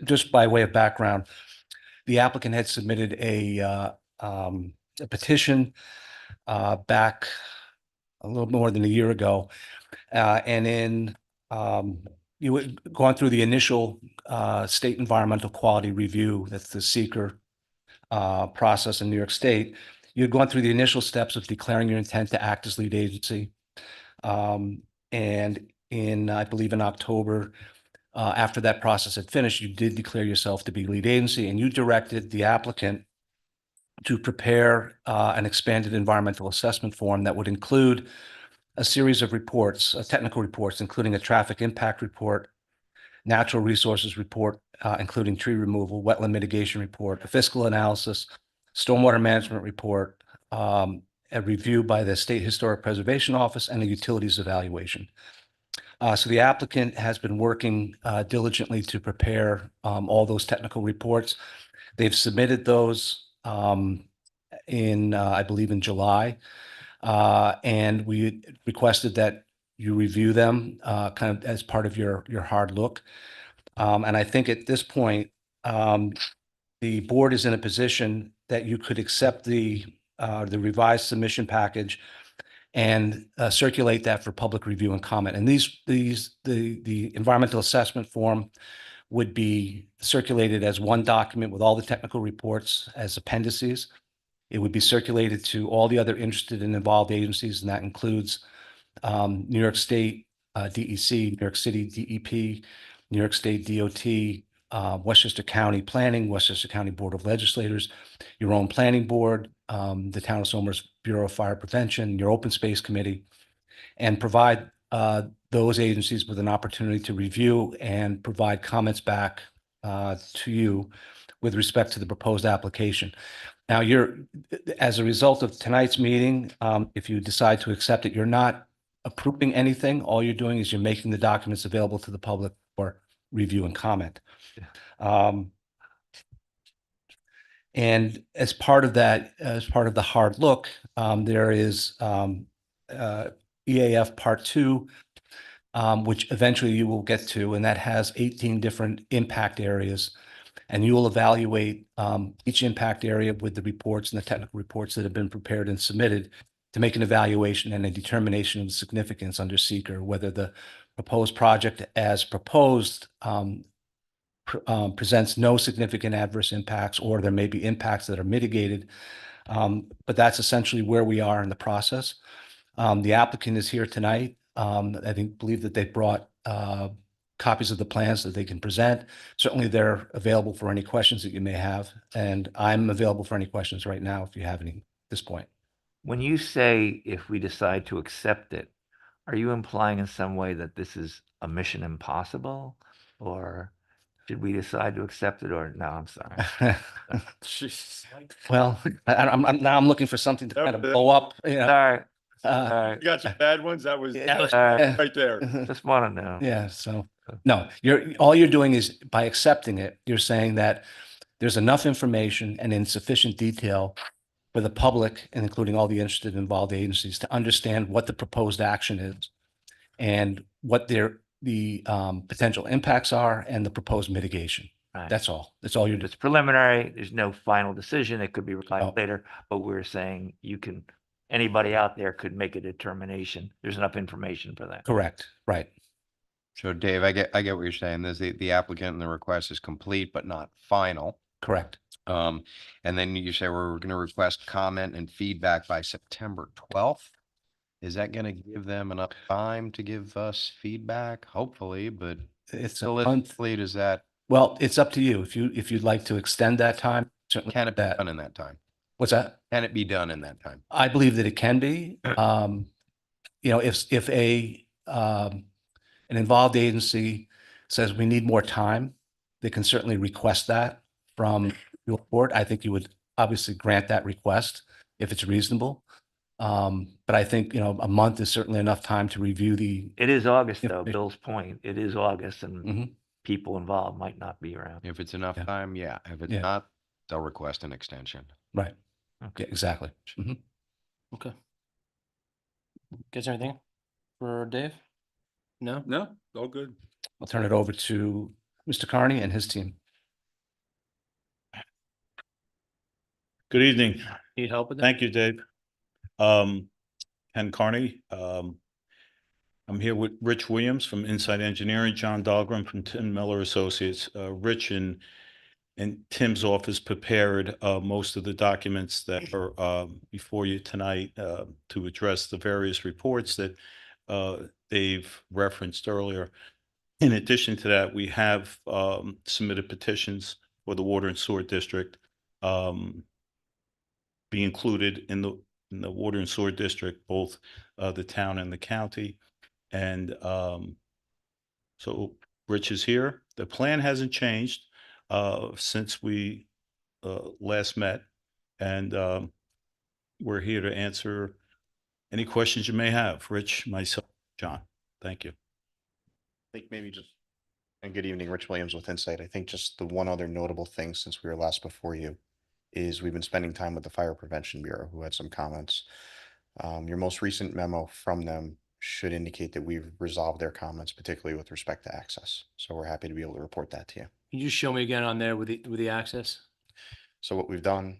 just by way of background, the applicant had submitted a petition back a little more than a year ago. And in you had gone through the initial state environmental quality review, that's the seeker process in New York State. You had gone through the initial steps of declaring your intent to act as lead agency. And in, I believe in October, after that process had finished, you did declare yourself to be lead agency, and you directed the applicant to prepare an expanded environmental assessment form that would include a series of reports, technical reports, including a traffic impact report, natural resources report, including tree removal, wetland mitigation report, a fiscal analysis, stormwater management report, a review by the State Historic Preservation Office, and a utilities evaluation. So the applicant has been working diligently to prepare all those technical reports. They've submitted those in, I believe, in July. And we requested that you review them kind of as part of your hard look. And I think at this point, the board is in a position that you could accept the revised submission package and circulate that for public review and comment. And the environmental assessment form would be circulated as one document with all the technical reports as appendices. It would be circulated to all the other interested and involved agencies, and that includes New York State DEC, New York City DEP, New York State DOT, Westchester County Planning, Westchester County Board of Legislators, your own planning board, the Town of Somers Bureau of Fire Prevention, your Open Space Committee, and provide those agencies with an opportunity to review and provide comments back to you with respect to the proposed application. Now, as a result of tonight's meeting, if you decide to accept it, you're not approving anything. All you're doing is you're making the documents available to the public for review and comment. And as part of that, as part of the hard look, there is EAF Part 2, which eventually you will get to, and that has 18 different impact areas. And you will evaluate each impact area with the reports and the technical reports that have been prepared and submitted to make an evaluation and a determination of significance under seeker, whether the proposed project as proposed presents no significant adverse impacts, or there may be impacts that are mitigated. But that's essentially where we are in the process. The applicant is here tonight. I believe that they brought copies of the plans that they can present. Certainly they're available for any questions that you may have. And I'm available for any questions right now if you have any at this point. When you say if we decide to accept it, are you implying in some way that this is a mission impossible, or Should we decide to accept it or no, I'm sorry. Well, now I'm looking for something to kind of blow up, you know. Sorry, Uh, sorry. You got some bad ones? That was Yeah. right there. Just want to know. Yeah, so, no, all you're doing is by accepting it, you're saying that there's enough information and in sufficient detail for the public and including all the interested and involved agencies to understand what the proposed action is and what the potential impacts are and the proposed mitigation. Right. That's all. That's all you're doing. It's preliminary. There's no final decision. It could be revised No. later, but we're saying anybody out there could make a determination. There's enough information for that. Correct, right. So Dave, I get what you're saying. There's the applicant and the request is complete but not final. Correct. And then you say we're going to request comment and feedback by September 12th. Is that going to give them enough time to give us feedback? Hopefully, but It's a month. realistically, does that, Well, it's up to you. If you'd like to extend that time, certainly can it be that. done in that time? What's that? Can it be done in that time? I believe that it can be. If an involved agency says we need more time, they can certainly request that from your board. I think you would obviously grant that request if it's reasonable. But I think, a month is certainly enough time to review the, It is August though, Information. Bill's point. It is August and Mhm. people involved might not be around. If it's enough Yeah. time, yeah. If it's Yeah. not, they'll request an extension. right. Yeah, exactly. Mhm. Okay. Guys, anything for Dave? No? No, all good. I'll turn it over to Mr. Carney and his team. Good evening. Need help with that? Thank you, Dave. Ken Carney. I'm here with Rich Williams from Inside Engineering, John Dahlgren from Tim Miller Associates. Rich and Tim's office prepared most of the documents that are before you tonight to address the various reports that Dave referenced earlier. In addition to that, we have submitted petitions for the Water and Sewer District be included in the Water and Sewer District, both the town and the county. And so Rich is here. The plan hasn't changed since we last met. And we're here to answer any questions you may have. Rich, myself, John. Thank you. I think maybe just, and good evening, Rich Williams with Insight. I think just the one other notable thing since we were last before you is we've been spending time with the Fire Prevention Bureau, who had some comments. Your most recent memo from them should indicate that we've resolved their comments, particularly with respect to access. So we're happy to be able to report that to you. Can you just show me again on there with the access? So what we've done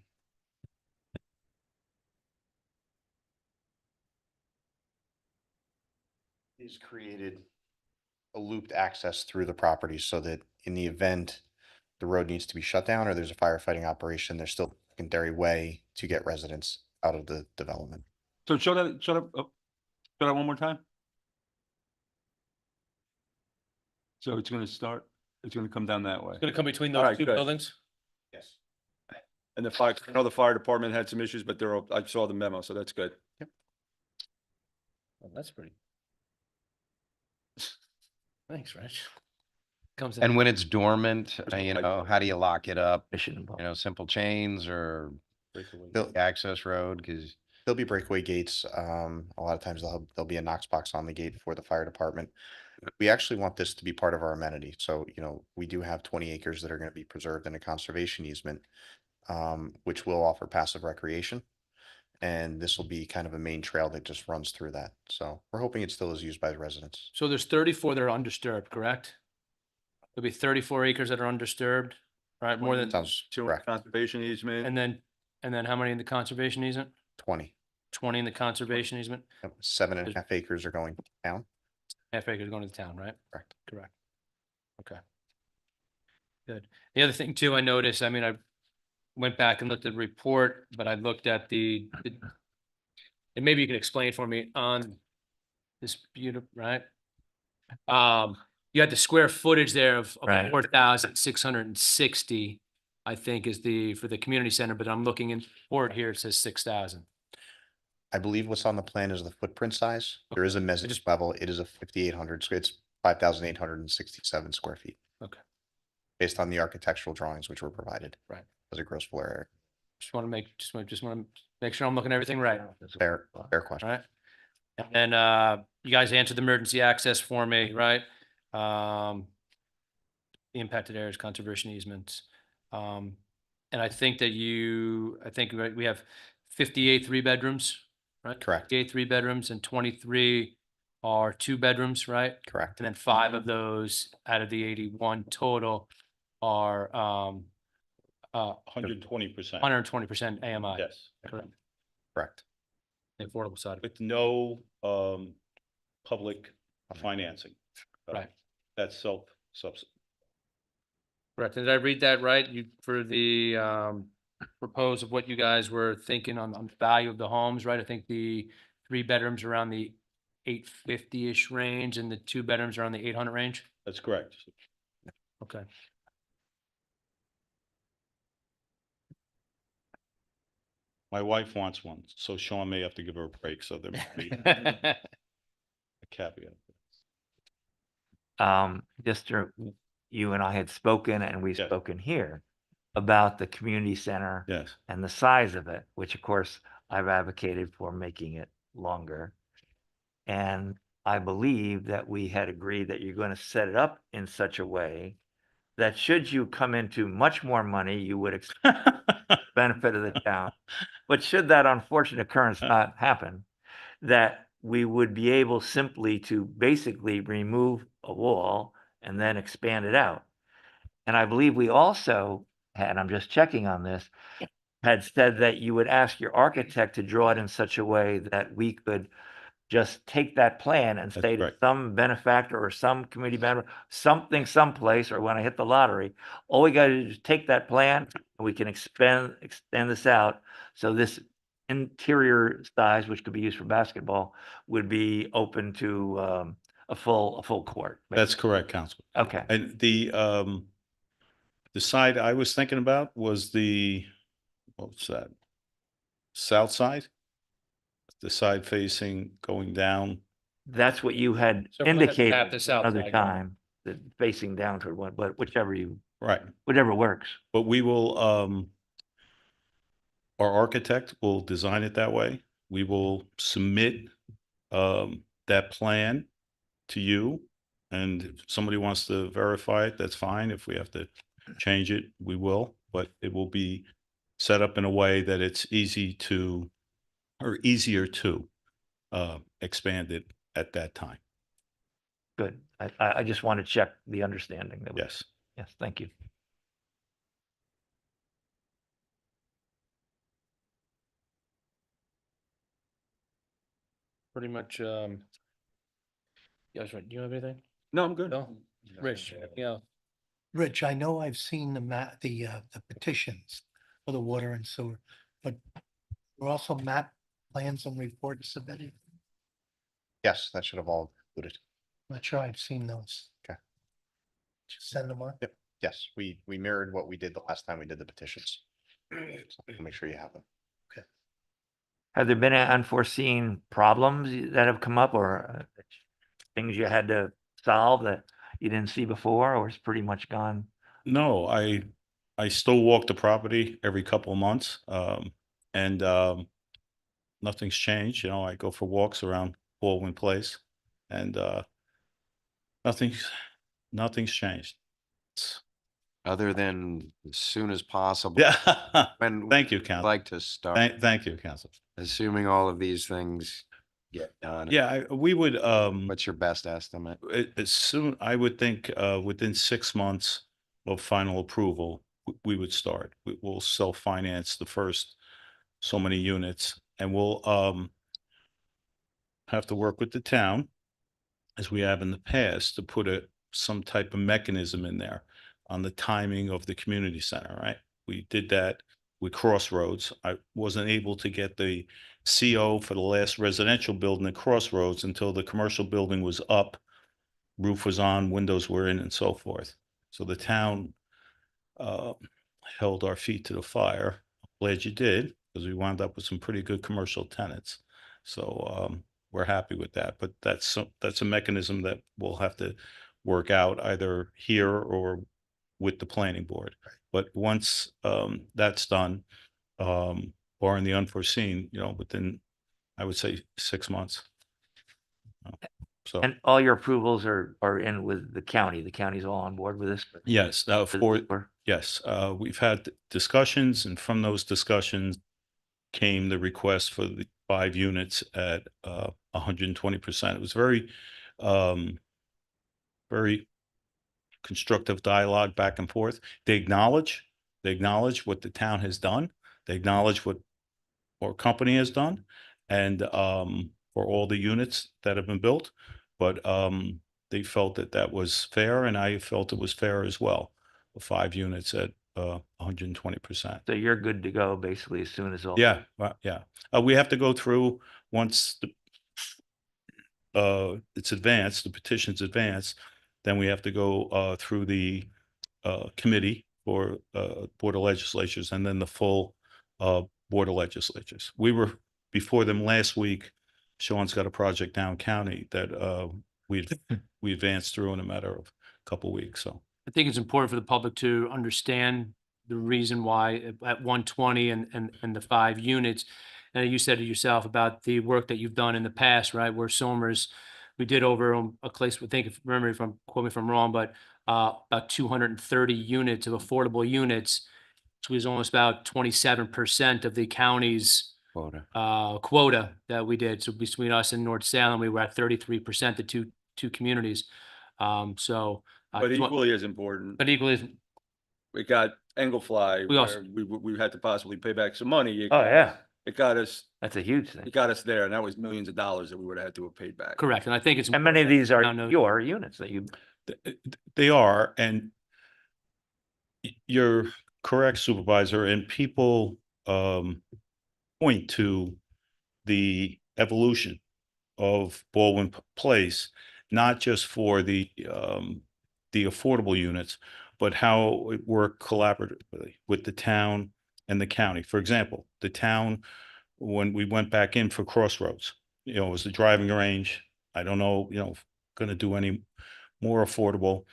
is created a looped access through the property so that in the event the road needs to be shut down or there's a firefighting operation, there's still a secondary way to get residents out of the development. So show that one more time. So it's going to come down that way. It's gonna come between All those right, two good. buildings? Yes. And I know the fire department had some issues, but I saw the memo, so that's good. Well, that's pretty. Thanks, Rich. And when it's dormant, There's no how do you lock it up? Mission involved. Simple chains or Bill- access road? Because There'll be breakaway gates. A lot of times there'll be a Knox box on the gate for the fire department. We actually want this to be part of our amenity. So, we do have 20 acres that are going to be preserved in a conservation easement, which will offer passive recreation. And this will be kind of a main trail that just runs through that. So we're hoping it still is used by the residents. So there's 34 that are undisturbed, correct? There'll be 34 acres that are undisturbed, right? More than, Sounds Two correct. conservation easement. and then how many in the conservation easement? 20. 20 in the conservation easement? Yep, 7.5 acres are going down. Half acres going to the town, right? Correct. Correct. Okay. Good. The other thing too, I noticed, I went back and looked at the report, but I looked at and maybe you can explain for me on this beautiful, right? You had the square footage there of Right. 4,660, I think is for the community center, but I'm looking in the report here, it says 6,000. I believe what's on the plan is the footprint size. There is a mezzanine level. It is a 5,800, so it's 5,867 square feet. based on the architectural drawings which were provided. Right. As a gross floor area. Just want to make sure I'm looking at everything right. Fair question. Right? And then, you guys answered the emergency access for me, right? The impacted areas, conservation easements. And I think that we have 58 3-bedrooms, right? Correct. 58 3-bedrooms and 23 are 2-bedrooms, right? Correct. And then 5 of those out of the 81 total are 120%. 120% AMI. Yes, Correct. Correct. The affordable side. with no public financing. Right. That's self-subsidy. Correct. Did I read that right? For the propose of what you guys were thinking on the value of the homes, right? I think the 3-bedrooms around the 850-ish range and the 2-bedrooms around the 800 range. That's correct. Okay. My wife wants one, so Sean may have to give her a break, so there might be a caveat. You and I had spoken and we've Yes. spoken here about the community center Yes, and the size of it, which of course I've advocated for making it longer. And I believe that we had agreed that you're going to set it up in such a way that should you come into much more money, you would benefit of the town. But should that unfortunate occurrence not happen, that we would be able simply to basically remove a wall and then expand it out. And I believe we also had, I'm just checking on this, had said that you would ask your architect to draw it in such a way that we could just take that plan and That's say to correct. some benefactor or some community member, something someplace, or when I hit the lottery, all we got to do is take that plan and we can extend this out. So this interior size, which could be used for basketball, would be open to a full court. that's correct, Council. Okay. And the side I was thinking about was what's that? South side? The side facing going down. That's what you had So we'll have to indicated tap this out, another like- time, that facing down toward one, but whichever Right. whatever works. But we will, our architect will design it that way. We will submit that plan to you. And if somebody wants to verify it, that's fine. If we have to change it, we will, but it will be set up in a way that it's easier to expand it at that time. Good. I just want to check the understanding that. Yes. Yes, thank you. Pretty much, yes, right. Do you have anything? No, I'm good. No? Rich, yeah. Rich, I know I've seen the petitions for the water and sewer, but we're also map plans and reports submitted. Yes, that should have all included. Not sure I've seen those. Okay. Just send them on. Yep. Yes, we mirrored what we did the last time we did the petitions. So we'll make sure you have them. Have there been unforeseen problems that have come up or things you had to solve that you didn't see before, or it's pretty much gone? No, I still walk the property every couple of months. And nothing's changed. You know, I go for walks around Baldwin Place and nothing's changed. Other than as soon as possible. Yeah. When Thank you, would Council. like to start, Thank you, Council. assuming all of these things get done. Yeah, we would, What's your best estimate? as soon, I would think, within 6 months of final approval, we would start. We'll self-finance the first so many units, and we'll have to work with the town, as we have in the past, to put some type of mechanism in there on the timing of the community center, right? We did that with Crossroads. I wasn't able to get the CO for the last residential building at Crossroads until the commercial building was up, roof was on, windows were in, and so forth. So the town held our feet to the fire. Glad you did, because we wound up with some pretty good commercial tenants. So we're happy with that, but that's a mechanism that we'll have to work out either here or with the planning board. But once that's done, or in the unforeseen, within, I would say, 6 months. So, And all your approvals are in with the county. The county's all on board with this? yes, yes, we've had discussions, and from those discussions came the request for the 5 units at 120%. It was very constructive dialogue back and forth. They acknowledge what the town has done. They acknowledge what our company has done, and for all the units that have been built. But they felt that was fair, and I felt it was fair as well. The 5 units at 120%. So you're good to go basically as soon as all. Yeah, yeah. We have to go through once it's advanced, the petition's advanced, then we have to go through the committee for Board of Legislatures, and then the full Board of Legislatures. We were before them last week. Sean's got a project down county that we advanced through in a matter of a couple weeks. So I think it's important for the public to understand the reason why at 120 and the 5 units. And you said it yourself about the work that you've done in the past, right? Where Somers, we did over a place, I think, quote me if I'm wrong, but about 230 units of affordable units, which was almost about 27% of the county's quota that we did. So between us and North Salem, we were at 33%, the two communities. But equally as important, we got Engelfly, We also- where we had to possibly pay back some money. Oh, yeah. It got us. That's a huge thing. It got us there, and that was millions of dollars that we would have had to have paid back. Correct. And I think it's. And many of these are Town knows- your units that you. they are, and you're correct, Supervisor, and people point to the evolution of Baldwin Place, not just for the affordable units, but how it worked collaboratively with the town and the county. For example, the town, when we went back in for Crossroads, it was the driving range. I don't know, going to do any more affordable.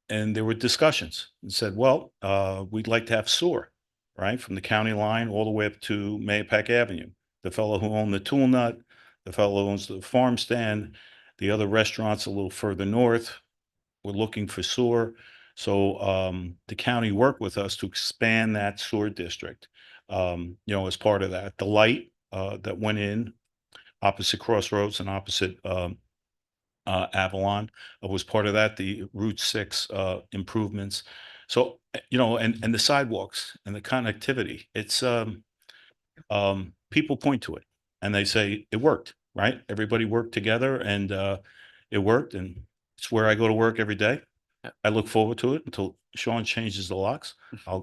And there were discussions and said, well, we'd like to have sewer, right? From the county line all the way up to Mayapack Avenue. The fellow who owned the Tool Nut, the fellow who owns the farm stand, the other restaurants a little further north were looking for sewer. So the county worked with us to expand that sewer district, as part of that. The light that went in opposite Crossroads and opposite Avalon was part of that, the Route 6 improvements. So, and the sidewalks and the connectivity, it's people point to it and they say it worked, right? Everybody worked together, and it worked, and it's where I go to work every day. I look forward to it until Sean changes the locks. I'll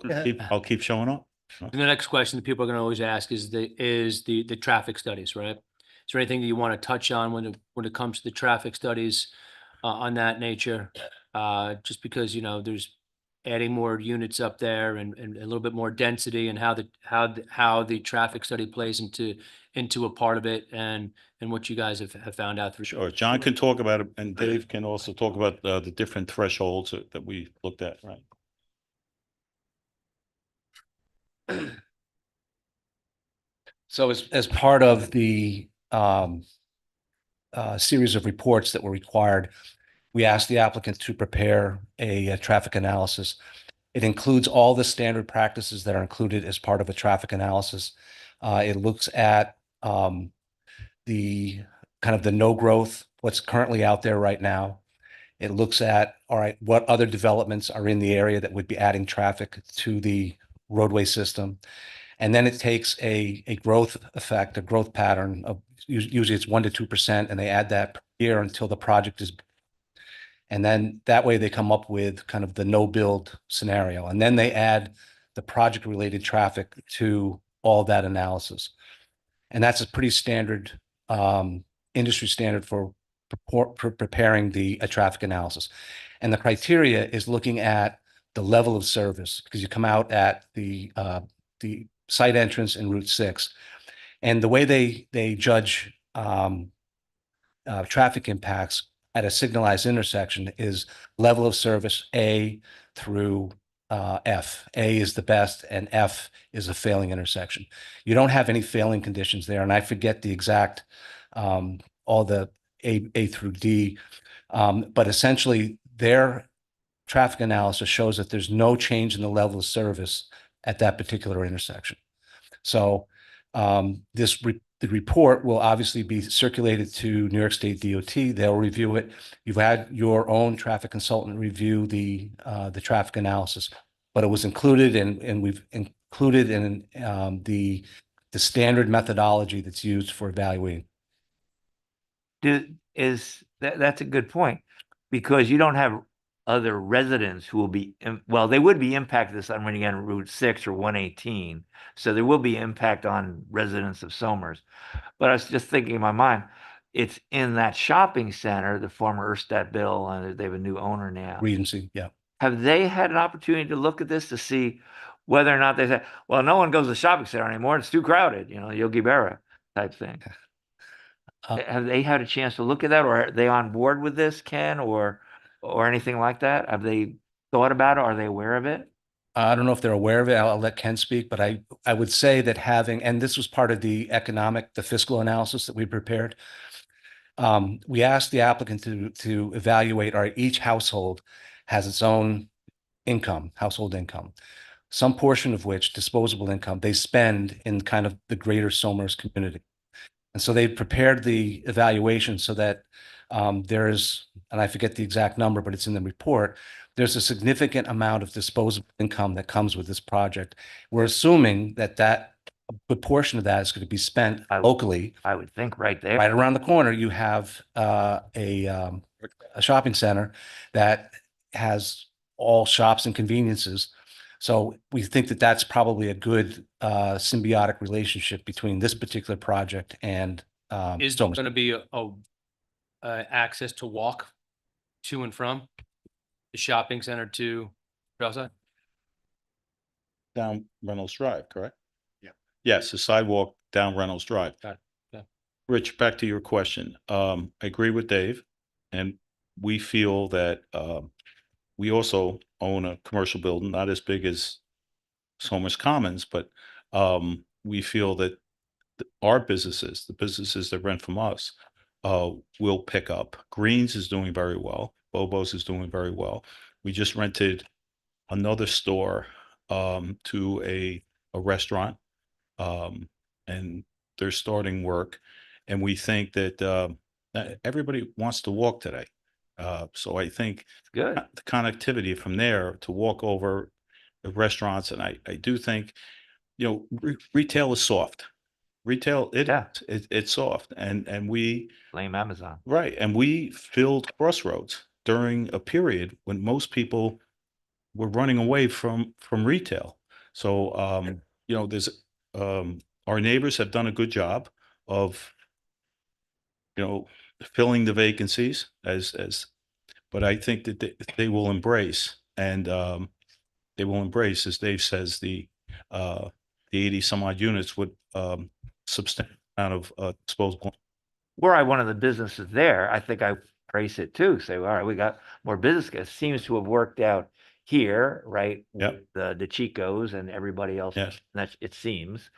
keep showing up. And the next question that people are going to always ask is the traffic studies, right? Is there anything that you want to touch on when it comes to the traffic studies on that nature? Just because, there's adding more units up there and a little bit more density, and how the traffic study plays into a part of it, and what you guys have found out through. Sure. John can talk about it, and Dave can also talk about the different thresholds that we looked at, right? So as part of the series of reports that were required, we asked the applicant to prepare a traffic analysis. It includes all the standard practices that are included as part of a traffic analysis. It looks at the kind of the no growth, what's currently out there right now. It looks at, all right, what other developments are in the area that would be adding traffic to the roadway system. And then it takes a growth effect, a growth pattern of usually it's 1% to 2%, and they add that per year until the project is. And then that way they come up with kind of the no build scenario. And then they add the project related traffic to all that analysis. And that's a pretty standard industry standard for preparing the traffic analysis. And the criteria is looking at the level of service, because you come out at the site entrance in Route 6. And the way they judge traffic impacts at a signalized intersection is level of service A through F. A is the best and F is a failing intersection. You don't have any failing conditions there, and I forget the exact, all the A through D. But essentially, their traffic analysis shows that there's no change in the level of service at that particular intersection. So the report will obviously be circulated to New York State DOT. They'll review it. You've had your own traffic consultant review the traffic analysis, but it was included and we've included in the standard methodology that's used for evaluating. That's a good point, because you don't have other residents who will be, well, they would be impacted this on when you get on Route 6 or 118. So there will be impact on residents of Somers. But I was just thinking in my mind, it's in that shopping center, the former Erstad Bill, and they have a new owner now. Regency, yeah. Have they had an opportunity to look at this to see whether or not they say, well, no one goes to the shopping center anymore, it's too crowded, Yogi Berra type thing? Have they had a chance to look at that, or are they on board with this, Ken, or anything like that? Have they thought about it? Are they aware of it? I don't know if they're aware of it. I'll let Ken speak, but I would say that having, and this was part of the fiscal analysis that we prepared. We asked the applicant to evaluate, each household has its own income, household income, some portion of which, disposable income, they spend in kind of the greater Somers community. And so they prepared the evaluation so that there is, and I forget the exact number, but it's in the report, there's a significant amount of disposable income that comes with this project. We're assuming that a good portion of that is going to be spent locally. I would think right there. Right around the corner, you have a shopping center that has all shops and conveniences. So we think that that's probably a good symbiotic relationship between this particular project and Is there going to be a access to walk to and from the shopping center to Trailside? Down Reynolds Drive, correct? Yeah. Yes, the sidewalk down Reynolds Drive. Got it. Yeah. Rich, back to your question. I agree with Dave, and we feel that we also own a commercial building, not as big as Somers Commons, but we feel that our businesses, the businesses that rent from us, will pick up. Greens is doing very well. Bobo's is doing very well. We just rented another store to a restaurant, and they're starting work. And we think that everybody wants to walk today. So I think good. The connectivity from there to walk over the restaurants, and I do think, retail is soft. Retail, it's soft, and we blame Amazon, right? And we filled Crossroads during a period when most people were running away from retail. So there's our neighbors have done a good job of filling the vacancies but I think that they will embrace, and they will embrace, as Dave says, the 80 some odd units with substantial amount of disposable. Were I one of the businesses there, I think I praise it too. Say, all right, we got more business. It seems to have worked out here, right? Yep. With the Chicos and everybody else. Yes. That it seems.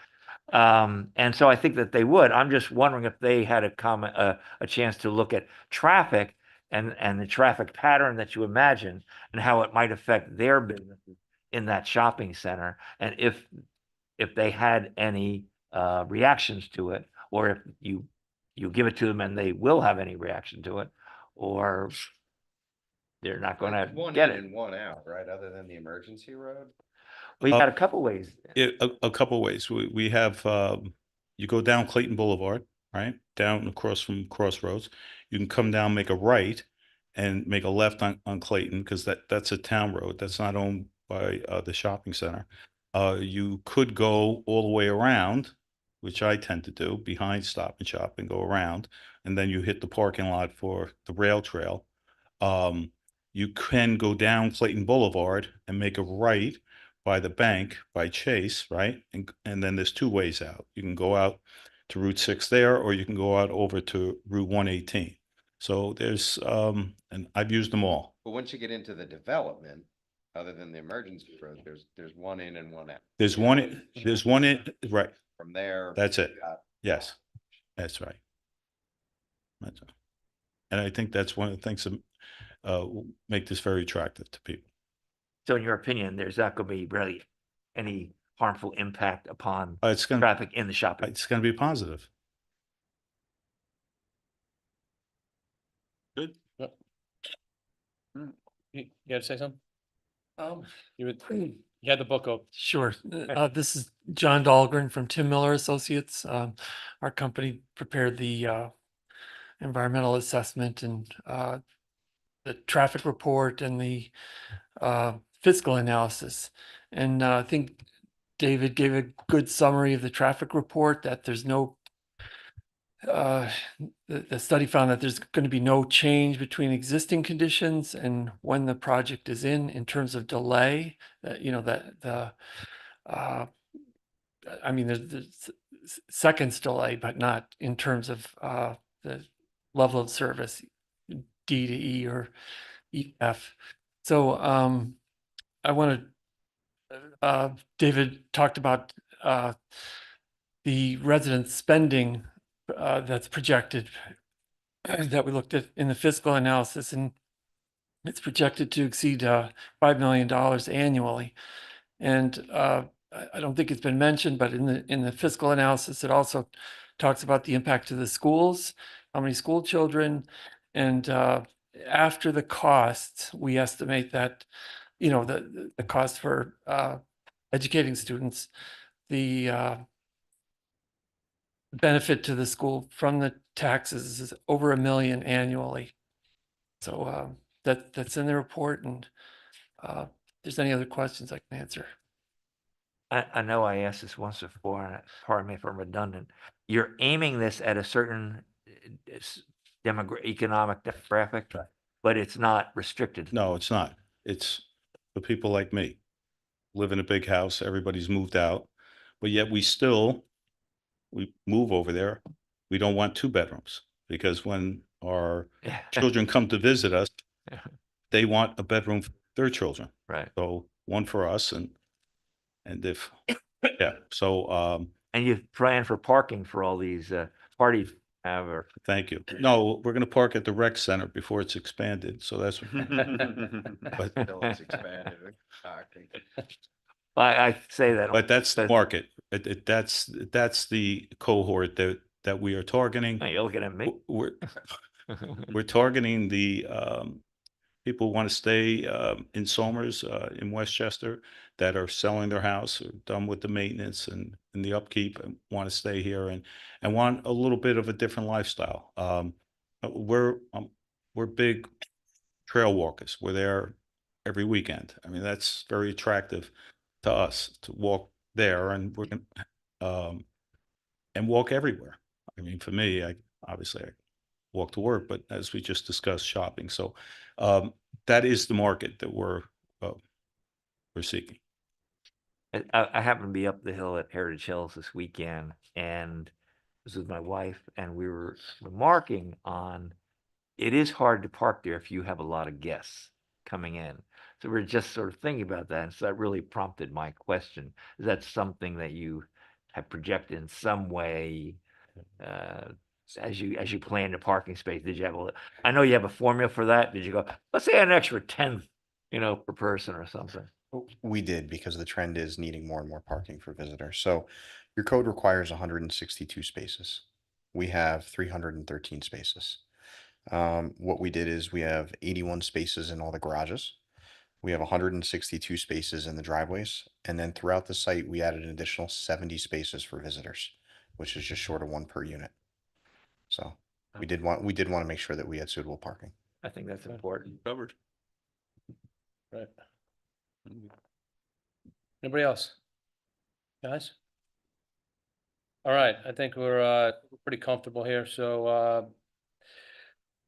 And so I think that they would. I'm just wondering if they had a chance to look at traffic and the traffic pattern that you imagine and how it might affect their businesses in that shopping center, and if they had any reactions to it, or if you give it to them and they will have any reaction to it, or they're not going to One get in it. and one out, right? Other than the emergency road. We got a couple ways. A couple ways. We have you go down Clayton Boulevard, right? Down across from Crossroads. You can come down, make a right, and make a left on Clayton, because that's a town road. That's not owned by the shopping center. You could go all the way around, which I tend to do, behind Stop and Shop, and go around, and then you hit the parking lot for the rail trail. You can go down Clayton Boulevard and make a right by the bank, by Chase, right? And then there's two ways out. You can go out to Route 6 there, or you can go out over to Route 118. So there's, and I've used them all. But once you get into the development, other than the emergency road, there's one in and one out. There's one, in right, From there. that's it. you got- Yes, that's right. That's right. And I think that's one of the things that will make this very attractive to people. So in your opinion, there's not going to be really any harmful impact upon It's gonna, traffic in the shopping? it's gonna be positive. Good. You gotta say something? Um, You would, you had the book open. Sure. This is John Dahlgren from Tim Miller Associates. Our company prepared the environmental assessment and the traffic report and the fiscal analysis. And I think David gave a good summary of the traffic report, that there's no the study found that there's going to be no change between existing conditions and when the project is in terms of delay. You know, that the I mean, there's seconds delay, but not in terms of the level of service, D to E or EF. So I want to, David talked about the resident spending that's projected that we looked at in the fiscal analysis, and it's projected to exceed $5 million annually. And I don't think it's been mentioned, but in the fiscal analysis, it also talks about the impact to the schools, how many school children, and after the costs, we estimate that, you know, the cost for educating students, the benefit to the school from the taxes is over $1 million annually. So that's in the report, and if there's any other questions I can answer. I know I asked this once before, and pardon me if I'm redundant. You're aiming this at a certain economic demographic, but it's not restricted. No, it's not. It's for people like me. Live in a big house, everybody's moved out, but yet we move over there. We don't want 2 bedrooms, because when our children come to visit us, they want a bedroom for their children. Right. So one for us and if, yeah, so, And you plan for parking for all these parties have, or? thank you. No, we're gonna park at the rec center before it's expanded, so that's. But Until it's expanded. I say that. But that's the market. That's the cohort that we are targeting. Hey, you're looking at me. We're targeting the people who want to stay in Somers, in Westchester, that are selling their house, or done with the maintenance and the upkeep, and want to stay here and want a little bit of a different lifestyle. We're big trail walkers. We're there every weekend. I mean, that's very attractive to us to walk there, and we're gonna and walk everywhere. I mean, for me, I walk to work, but as we just discussed, shopping. So that is the market that we're seeking. I happened to be up the hill at Heritage Hills this weekend, and this was my wife, and we were remarking on, it is hard to park there if you have a lot of guests coming in. So we're just sort of thinking about that. And so that really prompted my question. Is that something that you have projected in some way as you plan the parking space? Did you have I know you have a formula for that. Did you go, let's say an extra 10, per person or something? We did, because the trend is needing more and more parking for visitors. So your code requires 162 spaces. We have 313 spaces. What we did is we have 81 spaces in all the garages. We have 162 spaces in the driveways. And then throughout the site, we added an additional 70 spaces for visitors, which is just short of 1 per unit. So we did want to make sure that we had suitable parking. I think that's important. Covered. Right. Anybody else? Guys? All right, I think we're pretty comfortable here, so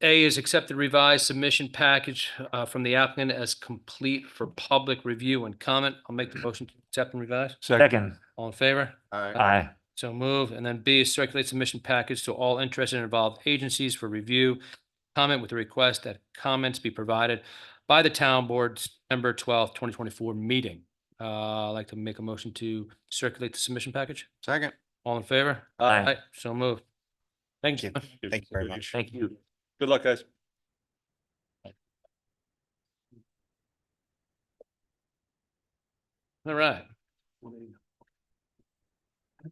A is accept the revised submission package from the applicant as complete for public review and comment. I'll make the motion to accept and revise. Second. All in favor? Aye. So move. And then B is circulate submission package to all interested and involved agencies for review, comment with the request that comments be provided by the town board September 12th, 2024 meeting. I'd like to make a motion to circulate the submission package. Second. All in favor? Aye. So moved. Thank you. Thank you very much. Thank you. Good luck, guys. All right.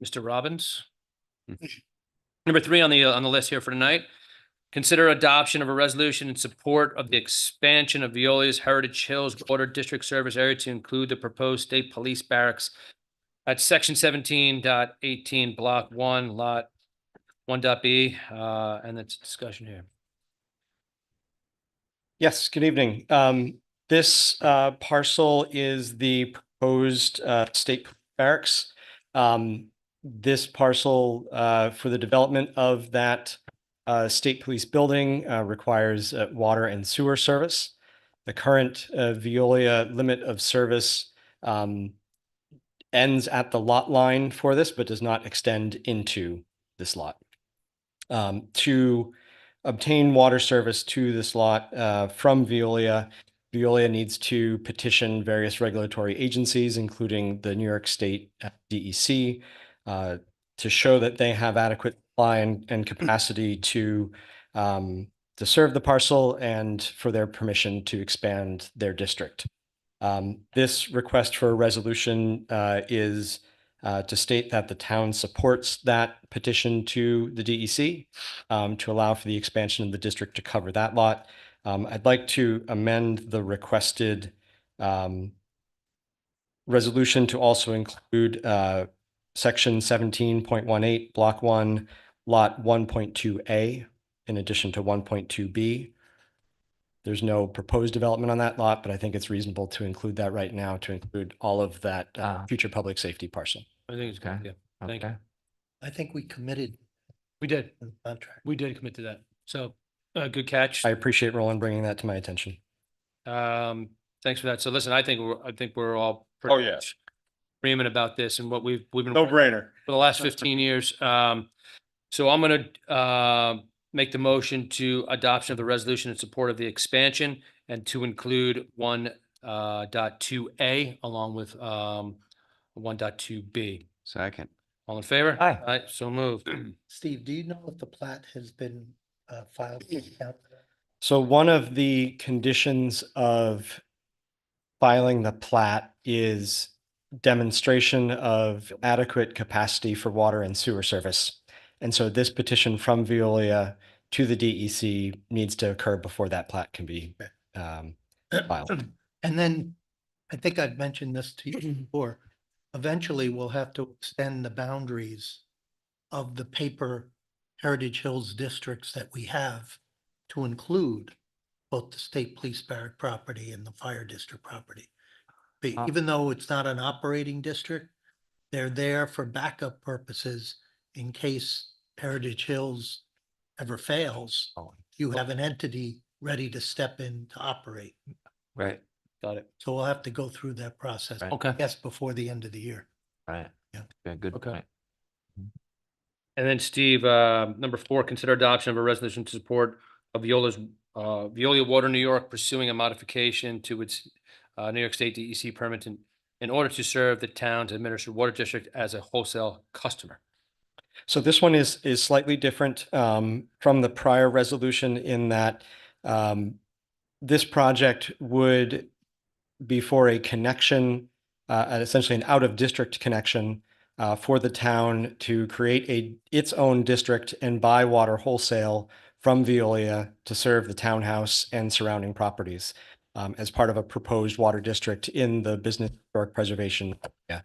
Mr. Robbins. Number 3 on the list here for tonight. Consider adoption of a resolution in support of the expansion of Veolia's Heritage Hills Water District Service Area to include the proposed state police barracks at section 17.18, block 1, lot 1.b, and that's discussion here. Yes, good evening. This parcel is the proposed state barracks. This parcel for the development of that state police building requires water and sewer service. The current Veolia limit of service ends at the lot line for this, but does not extend into this lot. To obtain water service to this lot from Veolia, Veolia needs to petition various regulatory agencies, including the New York State DEC, to show that they have adequate supply and capacity to serve the parcel and for their permission to expand their district. This request for a resolution is to state that the town supports that petition to the DEC to allow for the expansion of the district to cover that lot. I'd like to amend the requested resolution to also include section 17.18, block 1, lot 1.2A, in addition to 1.2B. There's no proposed development on that lot, but I think it's reasonable to include that right now to include all of that future public safety parcel. I think it's good. Yeah. Thank you. I think we committed We did. to the contract. We did commit to that. So, good catch. I appreciate Roland bringing that to my attention. Thanks for that. So listen, I think we're all Oh, pretty yeah. much agreement about this and what we've been No brainer. for the last 15 years. So I'm gonna make the motion to adoption of the resolution in support of the expansion and to include 1.2A along with 1.2B. Second. All in favor? Aye. Aye, so moved. Steve, do you know if the plat has been filed? So one of the conditions of filing the plat is demonstration of adequate capacity for water and sewer service. And so this petition from Veolia to the DEC needs to occur before that plat can be filed. And then, I think I've mentioned this to you before, eventually we'll have to extend the boundaries of the paper Heritage Hills districts that we have to include both the state police barrack property and the fire district property. Even though it's not an operating district, they're there for backup purposes in case Heritage Hills ever fails. You have an entity ready to step in to operate. Right. Got it. So we'll have to go through that process. Right. Okay. Yes, before the end of the year. Right. Yeah. Yeah, good Okay. point. And then Steve, number 4, consider adoption of a resolution to support of Veolia Water New York pursuing a modification to its New York State DEC permit in order to serve the town's administered water district as a wholesale customer. So this one is slightly different from the prior resolution in that this project would be for a connection, essentially an out-of-district connection for the town to create its own district and buy water wholesale from Veolia to serve the townhouse and surrounding properties as part of a proposed water district in the business historic preservation area.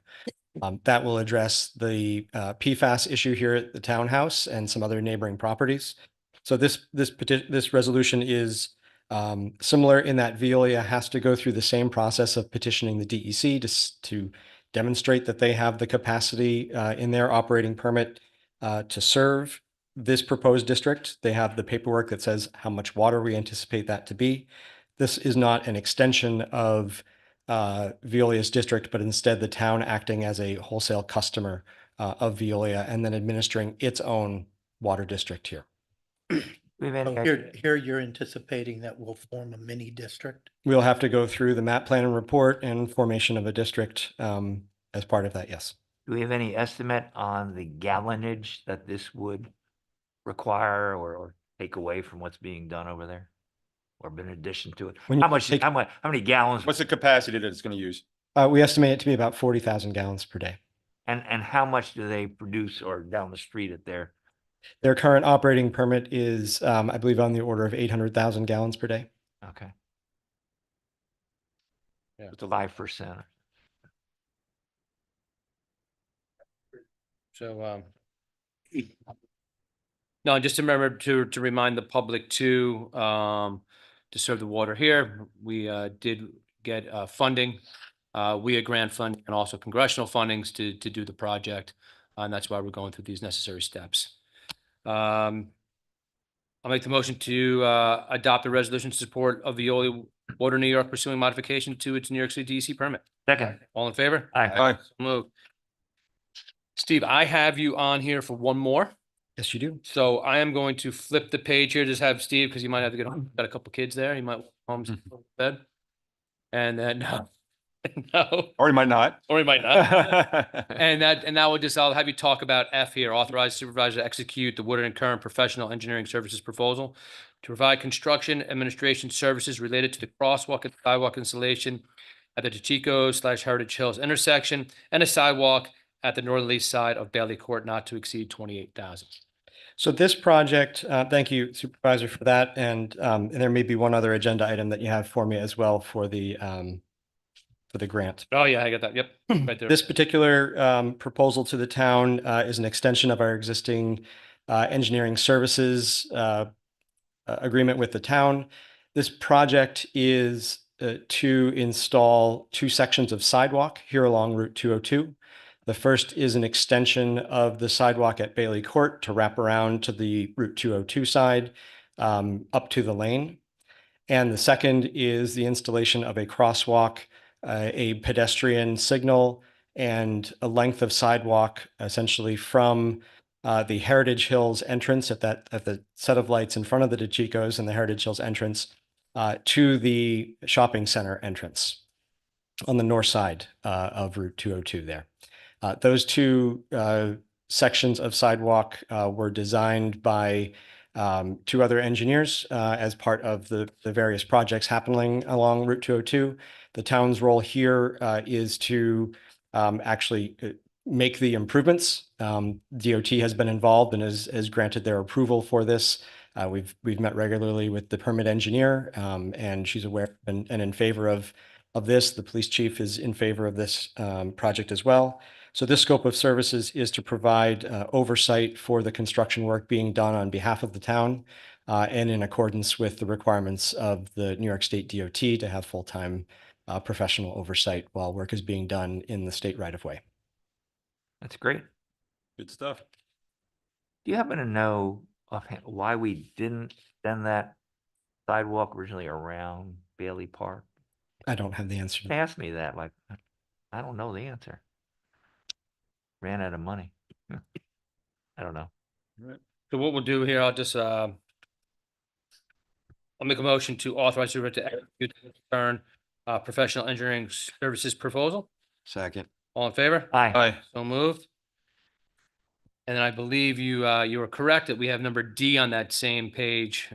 That will address the PFAS issue here at the townhouse and some other neighboring properties. So this resolution is similar in that Veolia has to go through the same process of petitioning the DEC to demonstrate that they have the capacity in their operating permit to serve this proposed district. They have the paperwork that says how much water we anticipate that to be. This is not an extension of Veolia's district, but instead the town acting as a wholesale customer of Veolia and then administering its own water district here. We have any So idea- here you're anticipating that we'll form a mini district? We'll have to go through the map plan and report and formation of a district as part of that, yes. Do we have any estimate on the gallonage that this would require or take away from what's being done over there? Or in addition to it? When you How much, take- how many gallons? What's the capacity that it's going to use? We estimate it to be about 40,000 gallons per day. And how much do they produce or down the street at their? Their current operating permit is, I believe, on the order of 800,000 gallons per day. Okay. Yeah. It's 5%. So, no, just remember to remind the public to serve the water here. We did get funding, WIA grant funding and also congressional fundings to do the project. And that's why we're going through these necessary steps. I'll make the motion to adopt the resolution in support of Veolia Water New York pursuing modification to its New York City DEC permit. Second. All in favor? Aye. So moved. Steve, I have you on here for one more. Yes, you do. So I am going to flip the page here, just have Steve, because you might have to get home. Got a couple kids there. You might home to bed. And then, no, Or he might not. or he might not. And that will just, I'll have you talk about F here, authorize supervisor to execute the Woodard and Curran Professional Engineering Services proposal to provide construction administration services related to the crosswalk and sidewalk installation at the Chico/Heritage Hills intersection and a sidewalk at the northerly side of Bailey Court not to exceed 28,000. So this project, thank you Supervisor for that. And there may be one other agenda item that you have for me as well for the grant. Oh, yeah, I got that. Yep. Right there. This particular proposal to the town is an extension of our existing engineering services agreement with the town. This project is to install 2 sections of sidewalk here along Route 202. The first is an extension of the sidewalk at Bailey Court to wrap around to the Route 202 side up to the lane. And the second is the installation of a crosswalk, a pedestrian signal, and a length of sidewalk essentially from the Heritage Hills entrance at the set of lights in front of the DeChicos and the Heritage Hills entrance to the shopping center entrance on the north side of Route 202 there. Those 2 sections of sidewalk were designed by 2 other engineers as part of the various projects happening along Route 202. The town's role here is to actually make the improvements. DOT has been involved and has granted their approval for this. We've met regularly with the permit engineer and she's aware and in favor of this. The police chief is in favor of this project as well. So this scope of services is to provide oversight for the construction work being done on behalf of the town and in accordance with the requirements of the New York State DOT to have full-time professional oversight while work is being done in the state right-of-way. That's great. Good stuff. Do you happen to know offhand why we didn't extend that sidewalk originally around Bailey Park? I don't have the answer. They asked me that, like, I don't know the answer. Ran out of money. I don't know. So what we'll do here, I'll just, I'll make a motion to authorize you to execute the Curran Professional Engineering Services proposal. Second. All in favor? Aye. So moved. And then I believe you were correct that we have number D on that same page,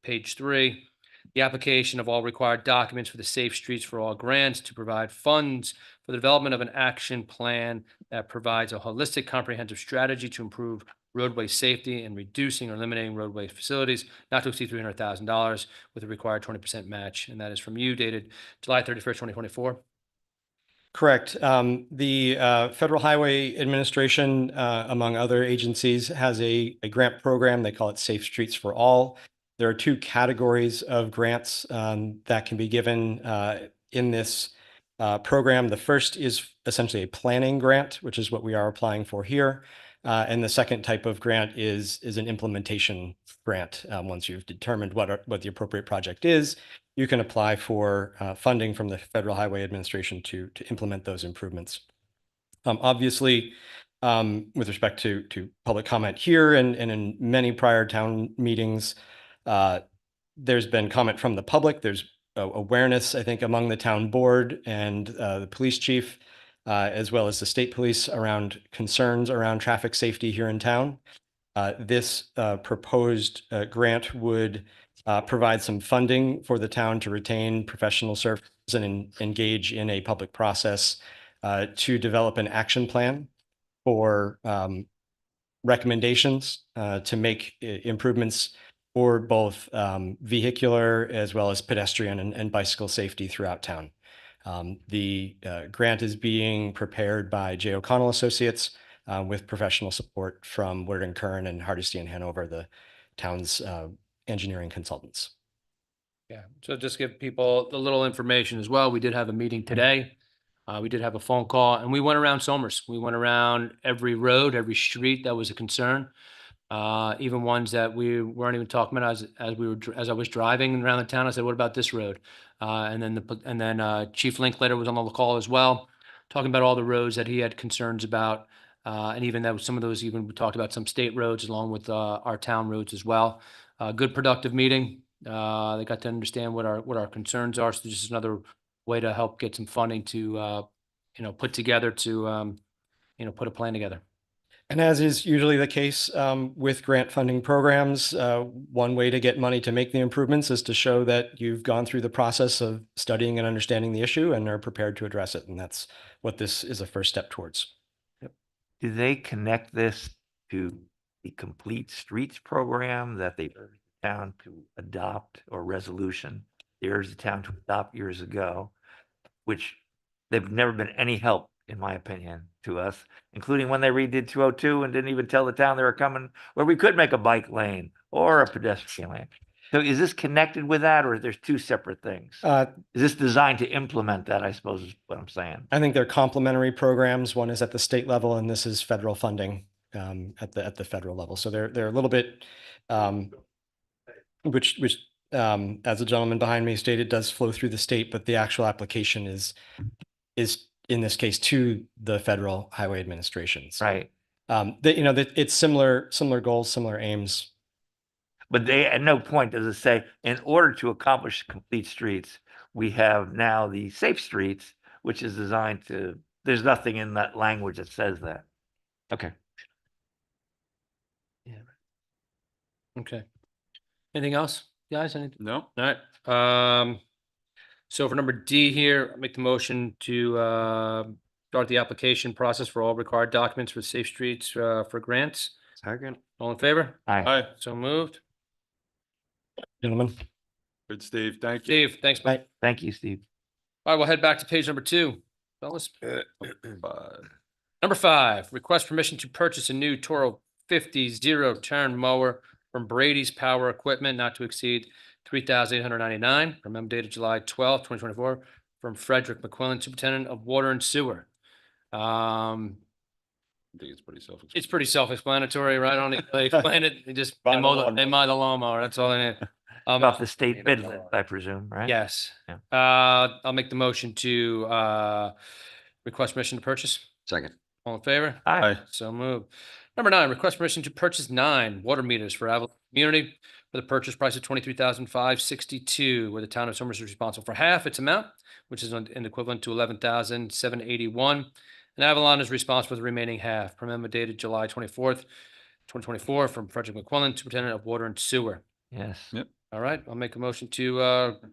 page 3. The application of all required documents for the Safe Streets for All grants to provide funds for the development of an action plan that provides a holistic, comprehensive strategy to improve roadway safety and reducing or eliminating roadway facilities not to exceed $300,000 with a required 20% match. And that is from you, dated July 31st, 2024. Correct. The Federal Highway Administration, among other agencies, has a grant program. They call it Safe Streets for All. There are 2 categories of grants that can be given in this program. The first is essentially a planning grant, which is what we are applying for here. And the second type of grant is an implementation grant. Once you've determined what the appropriate project is, you can apply for funding from the Federal Highway Administration to implement those improvements. Obviously, with respect to public comment here and in many prior town meetings. There's been comment from the public. There's awareness, I think, among the town board and the police chief, as well as the state police around concerns around traffic safety here in town. This proposed grant would provide some funding for the town to retain professional services and engage in a public process to develop an action plan for recommendations to make improvements for both vehicular as well as pedestrian and bicycle safety throughout town. The grant is being prepared by J. O'Connell Associates with professional support from Woodard & Kern and Hardesty and Hanover, the town's engineering consultants. Yeah, so just give people a little information as well. We did have a meeting today. We did have a phone call and we went around Somers. We went around every road, every street that was a concern. Even ones that we weren't even talking about as I was driving around the town. I said, what about this road? And then Chief Linklater was on the call as well, talking about all the roads that he had concerns about. And even that some of those, even we talked about some state roads along with our town roads as well. Good productive meeting. They got to understand what our concerns are. So this is another way to help get some funding to put together to put a plan together. And as is usually the case with grant funding programs, one way to get money to make the improvements is to show that you've gone through the process of studying and understanding the issue and are prepared to address it. And that's what this is a first step towards. Do they connect this to the Complete Streets program that they urged the town to adopt, or resolution they urged the town to adopt years ago, which they've never been any help, in my opinion, to us, including when they redid 202 and didn't even tell the town they were coming, where we could make a bike lane or a pedestrian lane. So is this connected with that, or there's two separate things? Is this designed to implement that, I suppose is what I'm saying? I think they're complementary programs. One is at the state level and this is federal funding at the federal level. So they're a little bit, which as the gentleman behind me stated, does flow through the state, but the actual application is in this case to the Federal Highway Administration. So, right. It's similar goals, similar aims. But they, at no point does it say, in order to accomplish Complete Streets, we have now the Safe Streets, which is designed to, there's nothing in that language that says that. Okay. Okay. Anything else, guys? No. All right. So for number D here, I make the motion to start the application process for all required documents for Safe Streets for grants. Second. All in favor? Aye. Aye. So moved. Gentlemen. Good, Steve. Thank you. Steve, thanks. Mike. Thank you, Steve. All right, we'll head back to page number 2. Fellas. Number 5, request permission to purchase a new Toro 50 zero-turn mower from Brady's Power Equipment, not to exceed $3,899, from dated July 12, 2024, from Frederick McQuillan, Superintendent of Water and Sewer. I think It's pretty self-explanatory, right? I don't need to explain it. They just they mow the lawnmower. That's all they need. Off the state bid list, I presume, right? Yes. Yeah. I'll make the motion to request permission to purchase. Second. All in favor? Aye. So moved. Number 9, request permission to purchase 9 water meters for Avalon Community for the purchase price of $23,562, where the town of Somers is responsible for half its amount, which is an equivalent to $11,781. And Avalon is responsible for the remaining half. Per memo dated July 24th, 2024, from Frederick McQuillan, Superintendent of Water and Sewer. Yes. Yep. All right, I'll make a motion to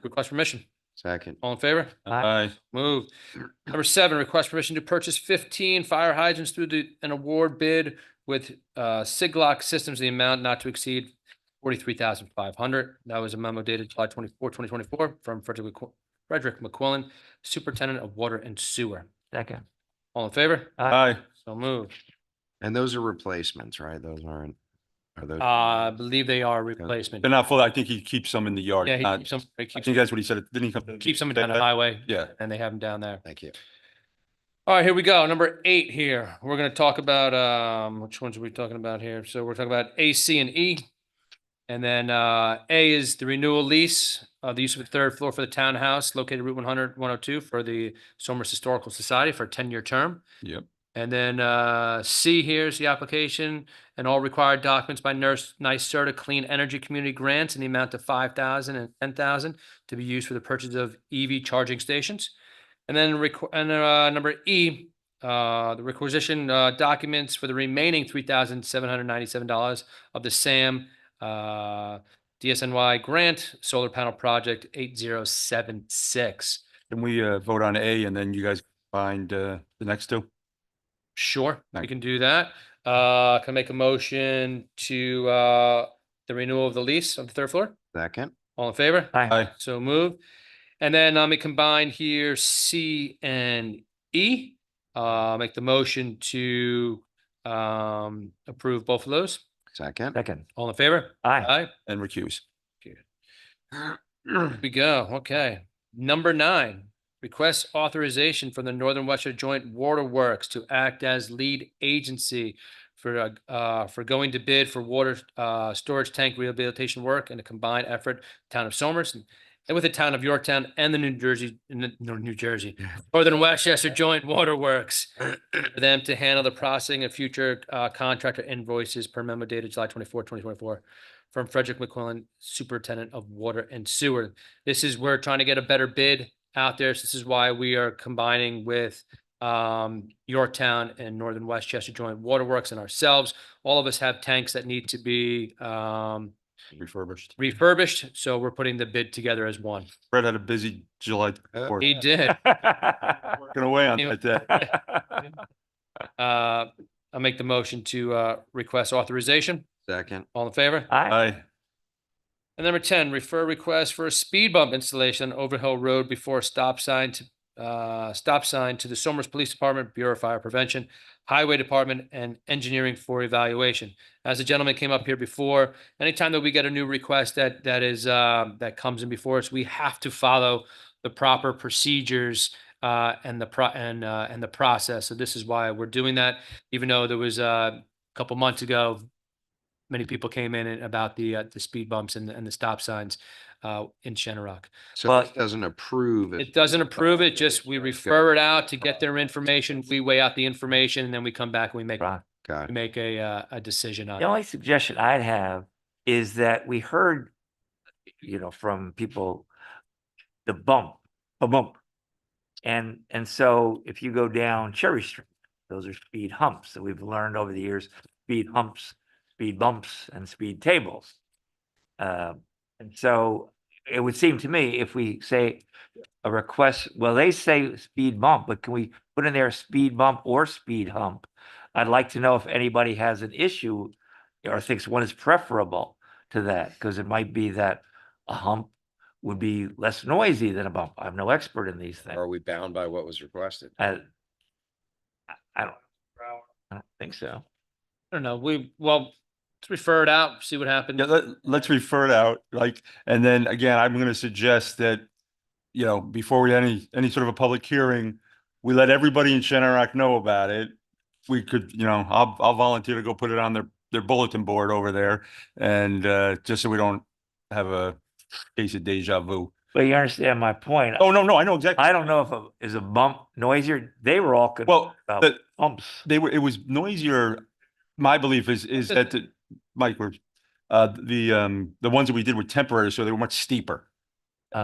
request permission. Second. All in favor? Aye. Moved. Number 7, request permission to purchase 15 fire hydrants through an award bid with Siglock Systems, the amount not to exceed $43,500. That was a memo dated July 24, 2024, from Frederick McQuillan, Superintendent of Water and Sewer. Second. All in favor? Aye. So moved. And those are replacements, right? Those aren't, are those? I believe they are replacement. They're not full. I think he keeps them in the yard. Yeah, he not- keeps them, he I keeps think that's what he said. Didn't he come? keeps them down the highway. Yeah. And they have them down there. Thank you. All right, here we go. Number 8 here. We're going to talk about, which ones are we talking about here? So we're talking about A, C, and E. And then A is the renewal lease of the use of the 3rd floor for the townhouse located Route 102 for the Somers Historical Society for a 10-year term. Yep. And then C, here's the application and all required documents by NYSERDA to Clean Energy Community Grants in the amount of 5,000 and 10,000 to be used for the purchase of EV charging stations. And then number E, the requisition documents for the remaining $3,797 of the SAM DSNY grant solar panel project 8076. Can we vote on A and then you guys find the next two? Sure, we Thank can do that. Can I make a motion to the renewal of the lease of the third floor? Second. All in favor? Aye. So move. And then let me combine here C and E. Make the motion to approve both of those. Second. Second. All in favor? Aye. Aye. And recuse. Here we go. Okay. Number 9, request authorization from the Northern Westchester Joint Waterworks to act as lead agency for going to bid for water storage tank rehabilitation work in a combined effort, town of Somers and with the town of Yorktown and the New Jersey, Northern Westchester Joint Waterworks for them to handle the processing of future contractor invoices per memo dated July 24, 2024 from Frederick McQuillan, Superintendent of Water and Sewer. This is, we're trying to get a better bid out there. So this is why we are combining with Yorktown and Northern Westchester Joint Waterworks and ourselves. All of us have tanks that need to be refurbished. So we're putting the bid together as one. Fred had a busy July 4th. He did. Working away on that day. I'll make the motion to request authorization. Second. All in favor? Aye. And number 10, refer request for a speed bump installation on Overhill Road before a stop sign to the Somers Police Department, Bureau of Fire Prevention, Highway Department, and Engineering for evaluation. As the gentleman came up here before, anytime that we get a new request that comes in before us, we have to follow the proper procedures and the process. So this is why we're doing that. Even though there was a couple months ago, many people came in about the speed bumps and the stop signs in Shenorock. So it doesn't approve it. It doesn't approve it, just we refer it out to get their information. We weigh out the information and then we come back and we make a decision on The it. only suggestion I'd have is that we heard, from people, the bump. And so if you go down Cherry Street, those are speed humps that we've learned over the years, speed humps, speed bumps, and speed tables. And so it would seem to me if we say a request, well, they say speed bump, but can we put in there speed bump or speed hump? I'd like to know if anybody has an issue or thinks one is preferable to that, because it might be that a hump would be less noisy than a bump. I'm no expert in these things. Are we bound by what was requested? I don't think so. I don't know. Let's refer it out, see what happens. Yeah, let's refer it out, and then again, I'm going to suggest that, before we any sort of a public hearing, we let everybody in Shenorock know about it. We could, I'll volunteer to go put it on their bulletin board over there, and just so we don't have a case of deja vu. But you understand my point. Oh, no, I know exactly. I don't know if is a bump noisier. They were all Well, about bumps. It was noisier. My belief is that Mike, the ones that we did were temporary, so they were much steeper,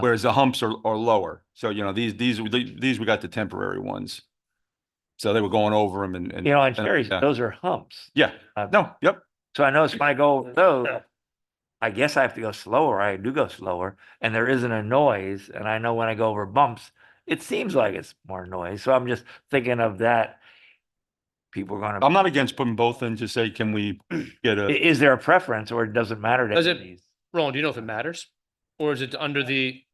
whereas the humps are lower. So these we got the temporary ones, so they were going over them and in Cherry, those are humps. Yeah. Yep. So I notice when I go over those, I guess I have to go slower. I do go slower, and there isn't a noise. And I know when I go over bumps, it seems like it's more noise. So I'm just thinking of that. People are going to. I'm not against putting both in to say, can we get a? Is there a preference, or does it matter to Does it, these? Roland, do you know if it matters? Or is it under the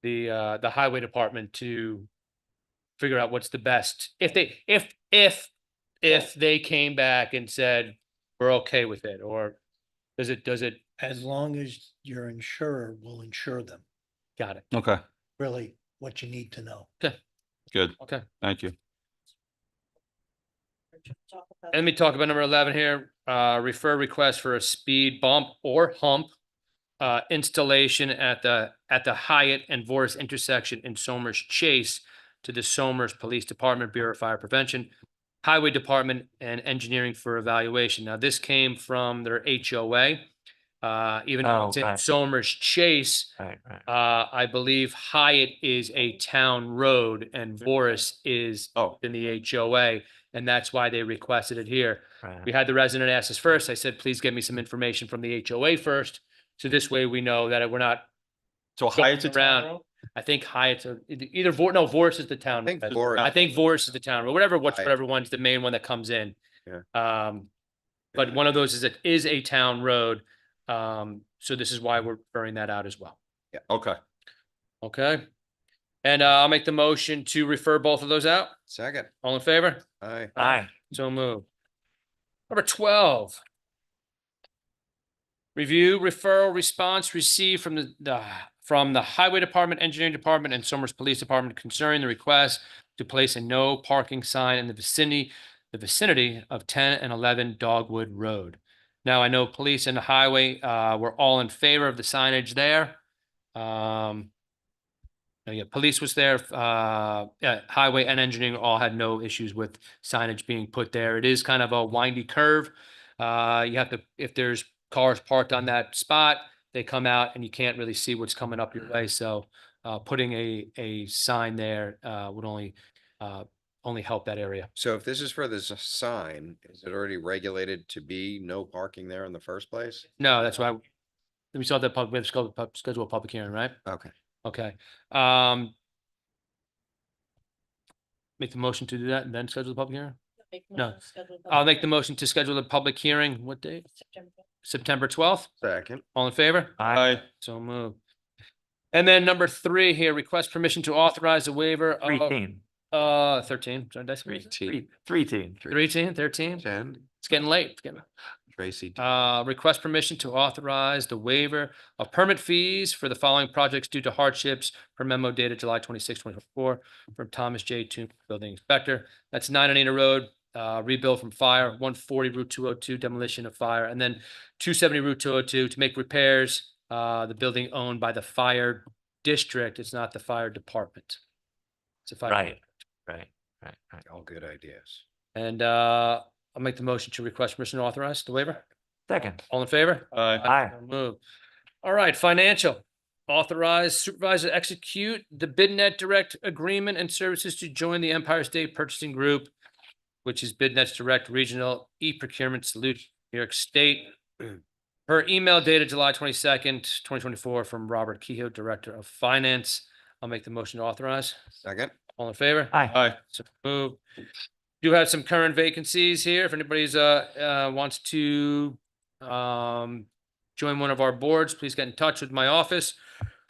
highway department to figure out what's the best? If they came back and said, we're okay with it, or does it? As long as your insurer will insure them, Got it. Okay. really what you need to know. Okay. Good. Okay. Thank you. Let me talk about number 11 here. Refer request for a speed bump or hump installation at the Hyatt and Voris intersection in Somers Chase to the Somers Police Department, Bureau of Fire Prevention, Highway Department, and Engineering for evaluation. Now, this came from their HOA. Even though it's in right. Somers Chase, Right, right. I believe Hyatt is a town road and Voris is in the HOA, and that's why they requested it here. Right. We had the resident ask us first. I said, please get me some information from the HOA first. So this way we know that we're not. So Hyatt's a going town around. road? I think Hyatt's either Voris is the town. I think road. Voris- I think Voris is the town road. Whatever, Hyatt. whatever one's the main one that comes in. Yeah. But one of those is a town road. So this is why we're referring that out as well. Yeah. Okay. Okay. And I'll make the motion to refer both of those out. Second. All in favor? Aye. Aye. So move. Number 12. Review referral response received from the Highway Department, Engineering Department, and Somers Police Department concerning the request to place a no parking sign in the vicinity of 10 and 11 Dogwood Road. Now, I know police and the highway were all in favor of the signage there. Yeah, police was there, highway and engineering all had no issues with signage being put there. It is kind of a windy curve. You have to, if there's cars parked on that spot, they come out and you can't really see what's coming up your way. So putting a sign there would only help that area. So if this is for this sign, is it already regulated to be no parking there in the first place? No, that's why we saw the public, we have to schedule a public hearing, right? Okay. Okay. Make the motion to do that and then schedule the public hearing? No, I'll make the motion to schedule the public hearing. What date? September 12th. Second. All in favor? Aye. So moved. And then number 3 here, request permission to authorize a waiver of 13. 13. Sorry, did I say 13. 13? 10. It's getting late. It's getting. Tracy. Request permission to authorize the waiver of permit fees for the following projects due to hardships per memo dated July 26, 2024 from Thomas J. Toon, Building Inspector. That's 9 Anita Road, rebuild from fire, 140 Route 202, demolition of fire, and then 270 Route 202 to make repairs. The building owned by the fire district. It's not the fire department. It's a fire. Right. All good ideas. And I'll make the motion to request permission to authorize the waiver. Second. All in favor? Aye. So moved. All right, financial. Authorize supervisor to execute the BidNet Direct agreement and services to join the Empire State Purchasing Group, which is BidNet's Direct Regional E-Procurement Solution, New York State. Per email dated July 22nd, 2024 from Robert Kehoe, Director of Finance. I'll make the motion to authorize. Second. All in favor? Aye. Aye. So moved. Do have some current vacancies here. If anybody's wants to join one of our boards, please get in touch with my office.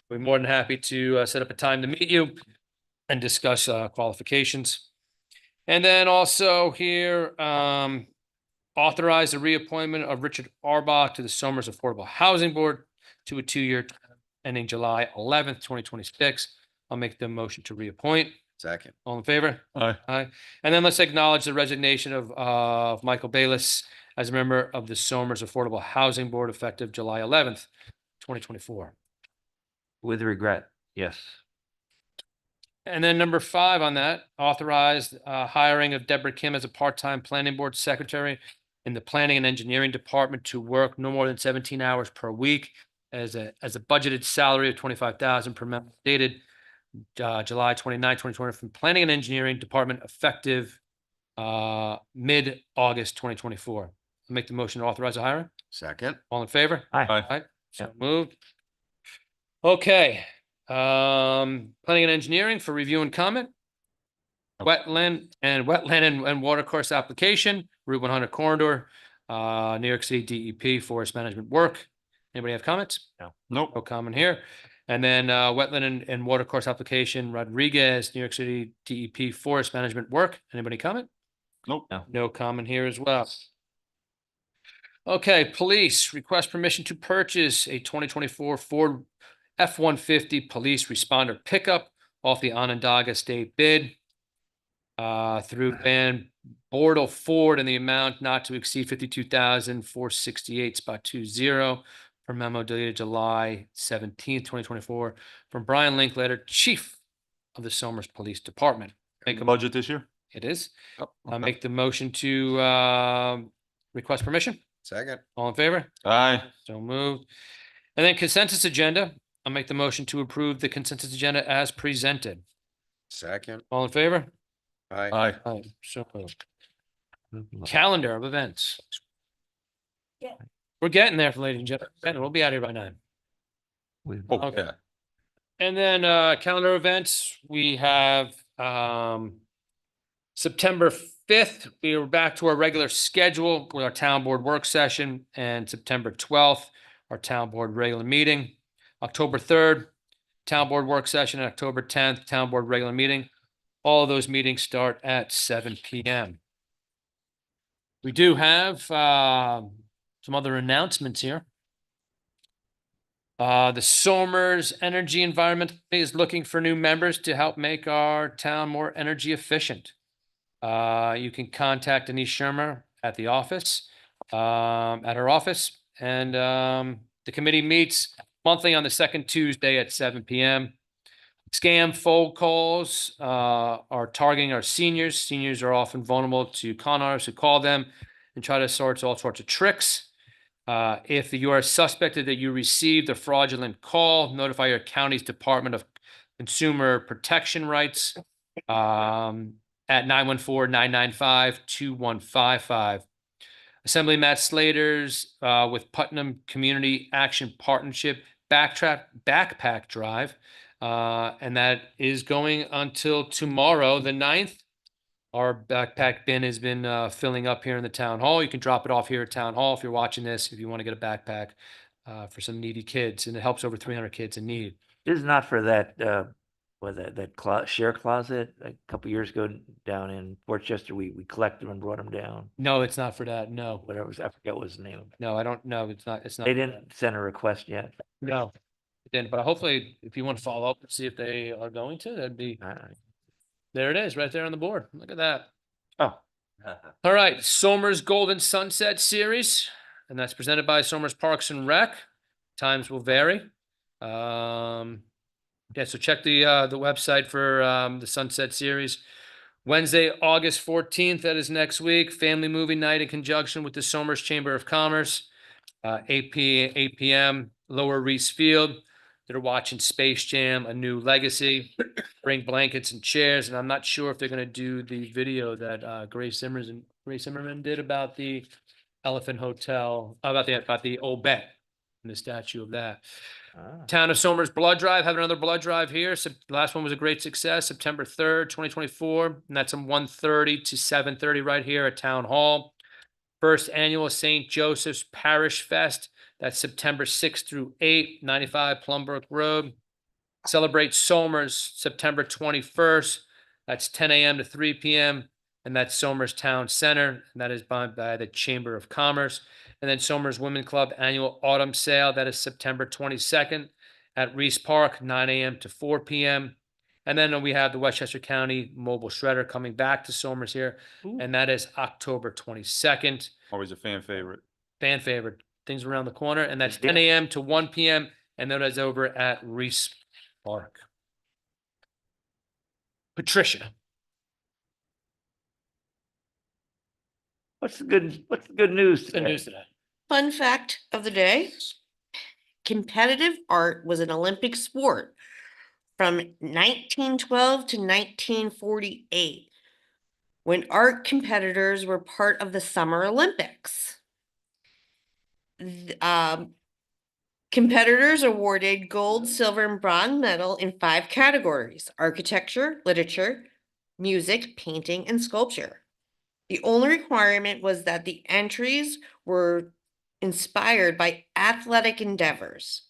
We're more than happy to set up a time to meet you and discuss qualifications. And then also here, authorize the reappointment of Richard Arbach to the Somers Affordable Housing Board to a 2-year term ending July 11th, 2026. I'll make the motion to reappoint. Second. All in favor? Aye. Aye. And then let's acknowledge the resignation of Michael Bayless as a member of the Somers Affordable Housing Board effective July 11th, 2024. With regret. Yes. And then number 5 on that, authorized hiring of Deborah Kim as a part-time planning board secretary in the planning and engineering department to work no more than 17 hours per week as a budgeted salary of $25,000 per month dated July 29, 2020 from planning and engineering department effective mid-August 2024. I'll make the motion to authorize the hiring. Second. All in favor? Aye. Aye. So moved. Okay. Planning and engineering for review and comment. Wetland and watercourse application, Route 100 corridor, New York City DEP forest management work. Anybody have comments? No. Nope. No comment here. And then wetland and watercourse application, Rodriguez, New York City DEP forest management work. Anybody comment? Nope. No. No comment here as well. Okay, police request permission to purchase a 2024 Ford F-150 police responder pickup off the Onondaga State bid through Van Bordel Ford in the amount not to exceed $52,468.20 per memo dated July 17th, 2024 from Brian Linklater, Chief of the Somers Police Department. Make a, Budget this year? it is. Oh, I okay. make the motion to request permission. Second. All in favor? Aye. So moved. And then consensus agenda. I'll make the motion to approve the consensus agenda as presented. Second. All in favor? Aye. Aye. Aye. So moved. Calendar of events. Yeah. We're getting there, ladies and gentlemen. We'll be out here by 9. Oh, Okay. yeah. And then calendar events, we have September 5th, we are back to our regular schedule with our town board work session, and September 12th, our town board regular meeting. October 3rd, town board work session, and October 10th, town board regular meeting. All of those meetings start at 7 p.m. We do have some other announcements here. The Somers Energy Environment is looking for new members to help make our town more energy efficient. You can contact Denise Shermer at the office, at her office, and the committee meets monthly on the second Tuesday at 7 p.m. Scam phone calls are targeting our seniors. Seniors are often vulnerable to con artists who call them and try to sort all sorts of tricks. If you are suspected that you received a fraudulent call, notify your county's Department of Consumer Protection Rights at 914-995-2155. Assembly Matt Slater's with Putnam Community Action Partnership backpack drive, and that is going until tomorrow, the 9th. Our backpack bin has been filling up here in the town hall. You can drop it off here at town hall if you're watching this, if you want to get a backpack for some needy kids, and it helps over 300 kids in need. This is not for that, share closet. A couple years ago down in Portchester, we collected them and brought them down. No, it's not for that. No, Whatever, I forget what was the name of it. no, I don't know. It's not. It's not. They didn't send a request yet. No, it didn't. But hopefully, if you want to follow up and see if they are going to, that'd be. There it is, right there on the board. Look at that. Oh. All right, Somers Golden Sunset Series, and that's presented by Somers Parks and Rec. Times will vary. Yeah, so check the website for the Sunset Series. Wednesday, August 14th, that is next week. Family movie night in conjunction with the Somers Chamber of Commerce. 8 p.m. Lower Reese Field. They're watching Space Jam: A New Legacy. Bring blankets and chairs, and I'm not sure if they're going to do the video that Grace Zimmerman did about the Elephant Hotel, about the old bet and the statue of that. Town of Somers blood drive, have another blood drive here. So the last one was a great success, September 3rd, 2024, and that's from 1:30 to 7:30 right here at Town Hall. First annual St. Joseph's Parish Fest. That's September 6th through 8th, 95 Plumbrook Road. Celebrate Somers, September 21st. That's 10 a.m. to 3 p.m. And that's Somers Town Center. And that is by the Chamber of Commerce. And then Somers Women Club Annual Autumn Sale. That is September 22nd at Reese Park, 9 a.m. to 4 p.m. And then we have the Westchester County Mobile Shredder coming back to Somers here. And that is October 22nd. Always a fan favorite. Fan favorite. Things around the corner. And that's 10 a.m. to 1 p.m. And that is over at Reese Park. Patricia. What's the good news Good today? news today. Fun fact of the day. Competitive art was an Olympic sport from 1912 to 1948, when art competitors were part of the Summer Olympics. Competitors awarded gold, silver, and bronze medal in 5 categories: architecture, literature, music, painting, and sculpture. The only requirement was that the entries were inspired by athletic endeavors.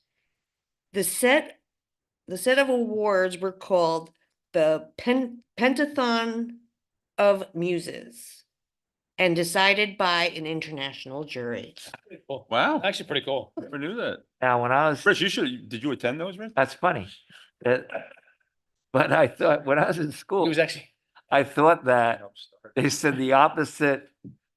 The set of awards were called the Pentathon of Muses and decided by an international jury. Cool. Wow. Actually pretty cool. Never knew that. Now, when I was, Rich, did you attend those, Rich? that's funny. But I thought, when I was in school, He was actually. I thought that they said the opposite,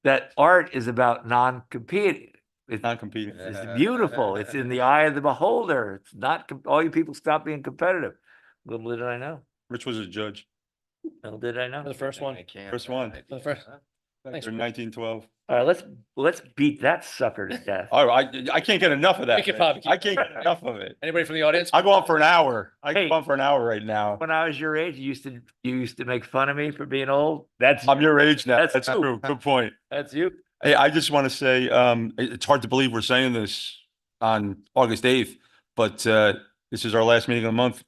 that art is about non-competing. It's Non-competing. It's beautiful. It's in the eye of the beholder. It's not, all you people stop being competitive. Little did I know. Rich was a judge. Little did I know. For the first one. First one. For the first. Thanks. In 1912. All right, let's beat that sucker to death. Oh, I can't get enough of that. We could man. probably keep- I can't get enough of it. Anybody from the audience? I go on for an hour. I Hey. go on for an hour right now. When I was your age, you used to make fun of me for being old. That's I'm your age now. That's That's true. true. Good point. that's you. Hey, I just want to say, it's hard to believe we're saying this on August 8th, but this is our last meeting of the month.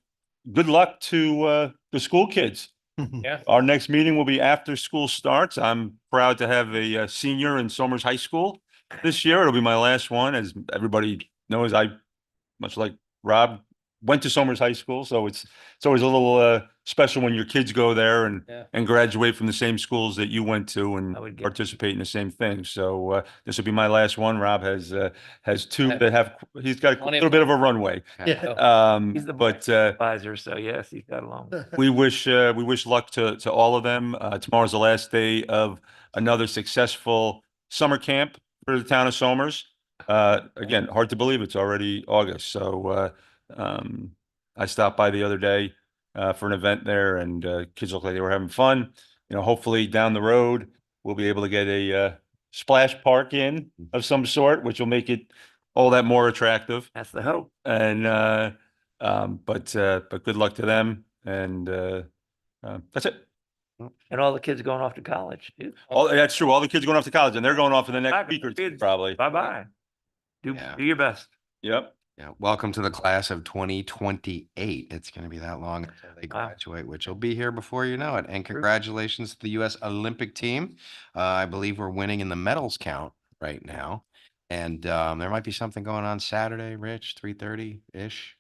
Good luck to the school kids. Yeah. Our next meeting will be after school starts. I'm proud to have a senior in Somers High School this year. It'll be my last one. As everybody knows, I, much like Rob, went to Somers High School, so it's always a little special when your kids go there Yeah. and graduate from the same schools that you went to and I would get- participate in the same thing. So this will be my last one. Rob has two that have, he's got a Plenty of- little bit of a runway. Yeah. He's the But advisor, so yes, he's got along. we wish luck to all of them. Tomorrow's the last day of another successful summer camp for the town of Somers. Again, hard to believe it's already August. So I stopped by the other day for an event there, and kids looked like they were having fun. You know, hopefully down the road we'll be able to get a splash park in of some sort, which will make it all that more attractive. That's the hope. And but good luck to them, and that's it. And all the kids going off to college. Dude. All that's true. All the kids going off to college, and they're going off in the next Back week or two, kids. probably. Bye-bye. Do your best. Yep. Yeah, welcome to the class of 2028. It's going to be that long until they Wow. graduate, which will be here before you know it. And congratulations to the U.S. Olympic team. I believe we're winning in the medals count right now. And there might be something going on Saturday, Rich, 3:30-ish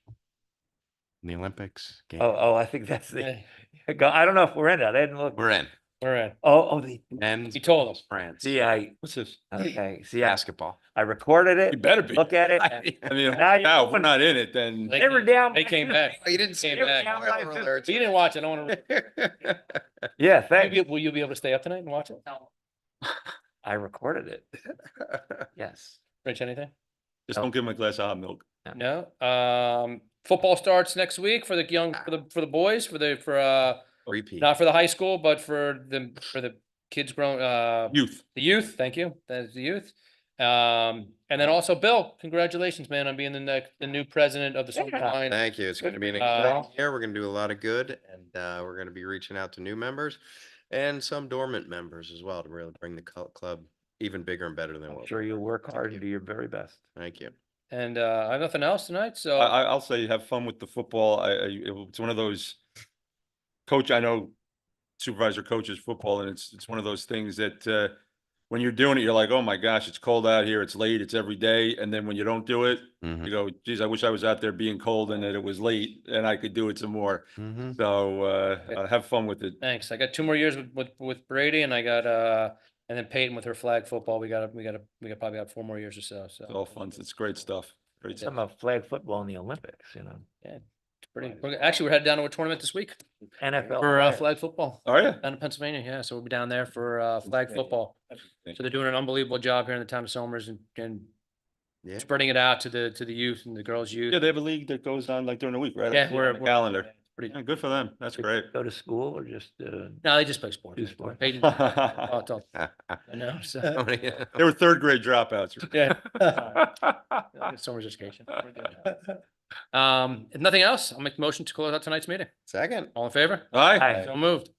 in the Olympics. game. Oh, I think that's the. I don't know if we're in it. I didn't look. We're in. We're in. The. And He told us. France. See, What's this? okay. See, Basketball. I recorded it. You better be. Look at it. I mean, Now you're now if we're going- not in it, then They They were came- down. They came back. Oh, you didn't Came They were back. down by two. You didn't watch it. I want to. Yeah, thanks. Will you be able to stay up tonight and watch it? I recorded it. Yes. Rich, anything? just don't give them a glass of hot milk. No. Football starts next week for the young, for the boys, for Repeat. not for the high school, but for the kids grown, Youth. the youth. Thank you. That's the youth. And then also Bill, congratulations, man, on being the new president of the Somers Yeah. Lions. Thank you. It's going to be an Uh, exciting year. We're going to do a lot of good, and we're going to be reaching out to new members and some dormant members as well to really bring the club even bigger and better than I'm what. sure you'll work hard and do your very best. Thank you. And I have nothing else tonight, so I'll say have fun with the football. It's one of those, coach, I know supervisor coaches football, and it's one of those things that when you're doing it, you're like, oh my gosh, it's cold out here, it's late, it's every day. And then when you don't do it, you go, geez, I wish I was out there being cold and that it was late and I could do it some more. Mm-hmm. So have fun with it. thanks. I got 2 more years with Brady, and I got and then Peyton with her flag football. We got probably got 4 more years or so. So It's all fun. It's great stuff. Great stuff. Some of flag football in the Olympics, you know. yeah, it's pretty. Actually, we're headed down to a tournament this week NFL. for players. flag football. Are you? Down in Pennsylvania, yeah. So we'll be down there for flag football. So they're doing an unbelievable job here in the town of Somers and Yeah. spreading it out to the youth and the girls' youth. Yeah, they have a league that goes on like during the week, right? Yeah, I see it we're- on the we're- calendar. Pretty. Yeah, good for them. That's great. Go to school or just, No, they just play sports. Do sports. Peyton, I know. So They were third grade dropouts. yeah. Somers education. We're good. If nothing else, I'll make the motion to close out tonight's meeting. Second. All in favor? Aye. Aye. So moved.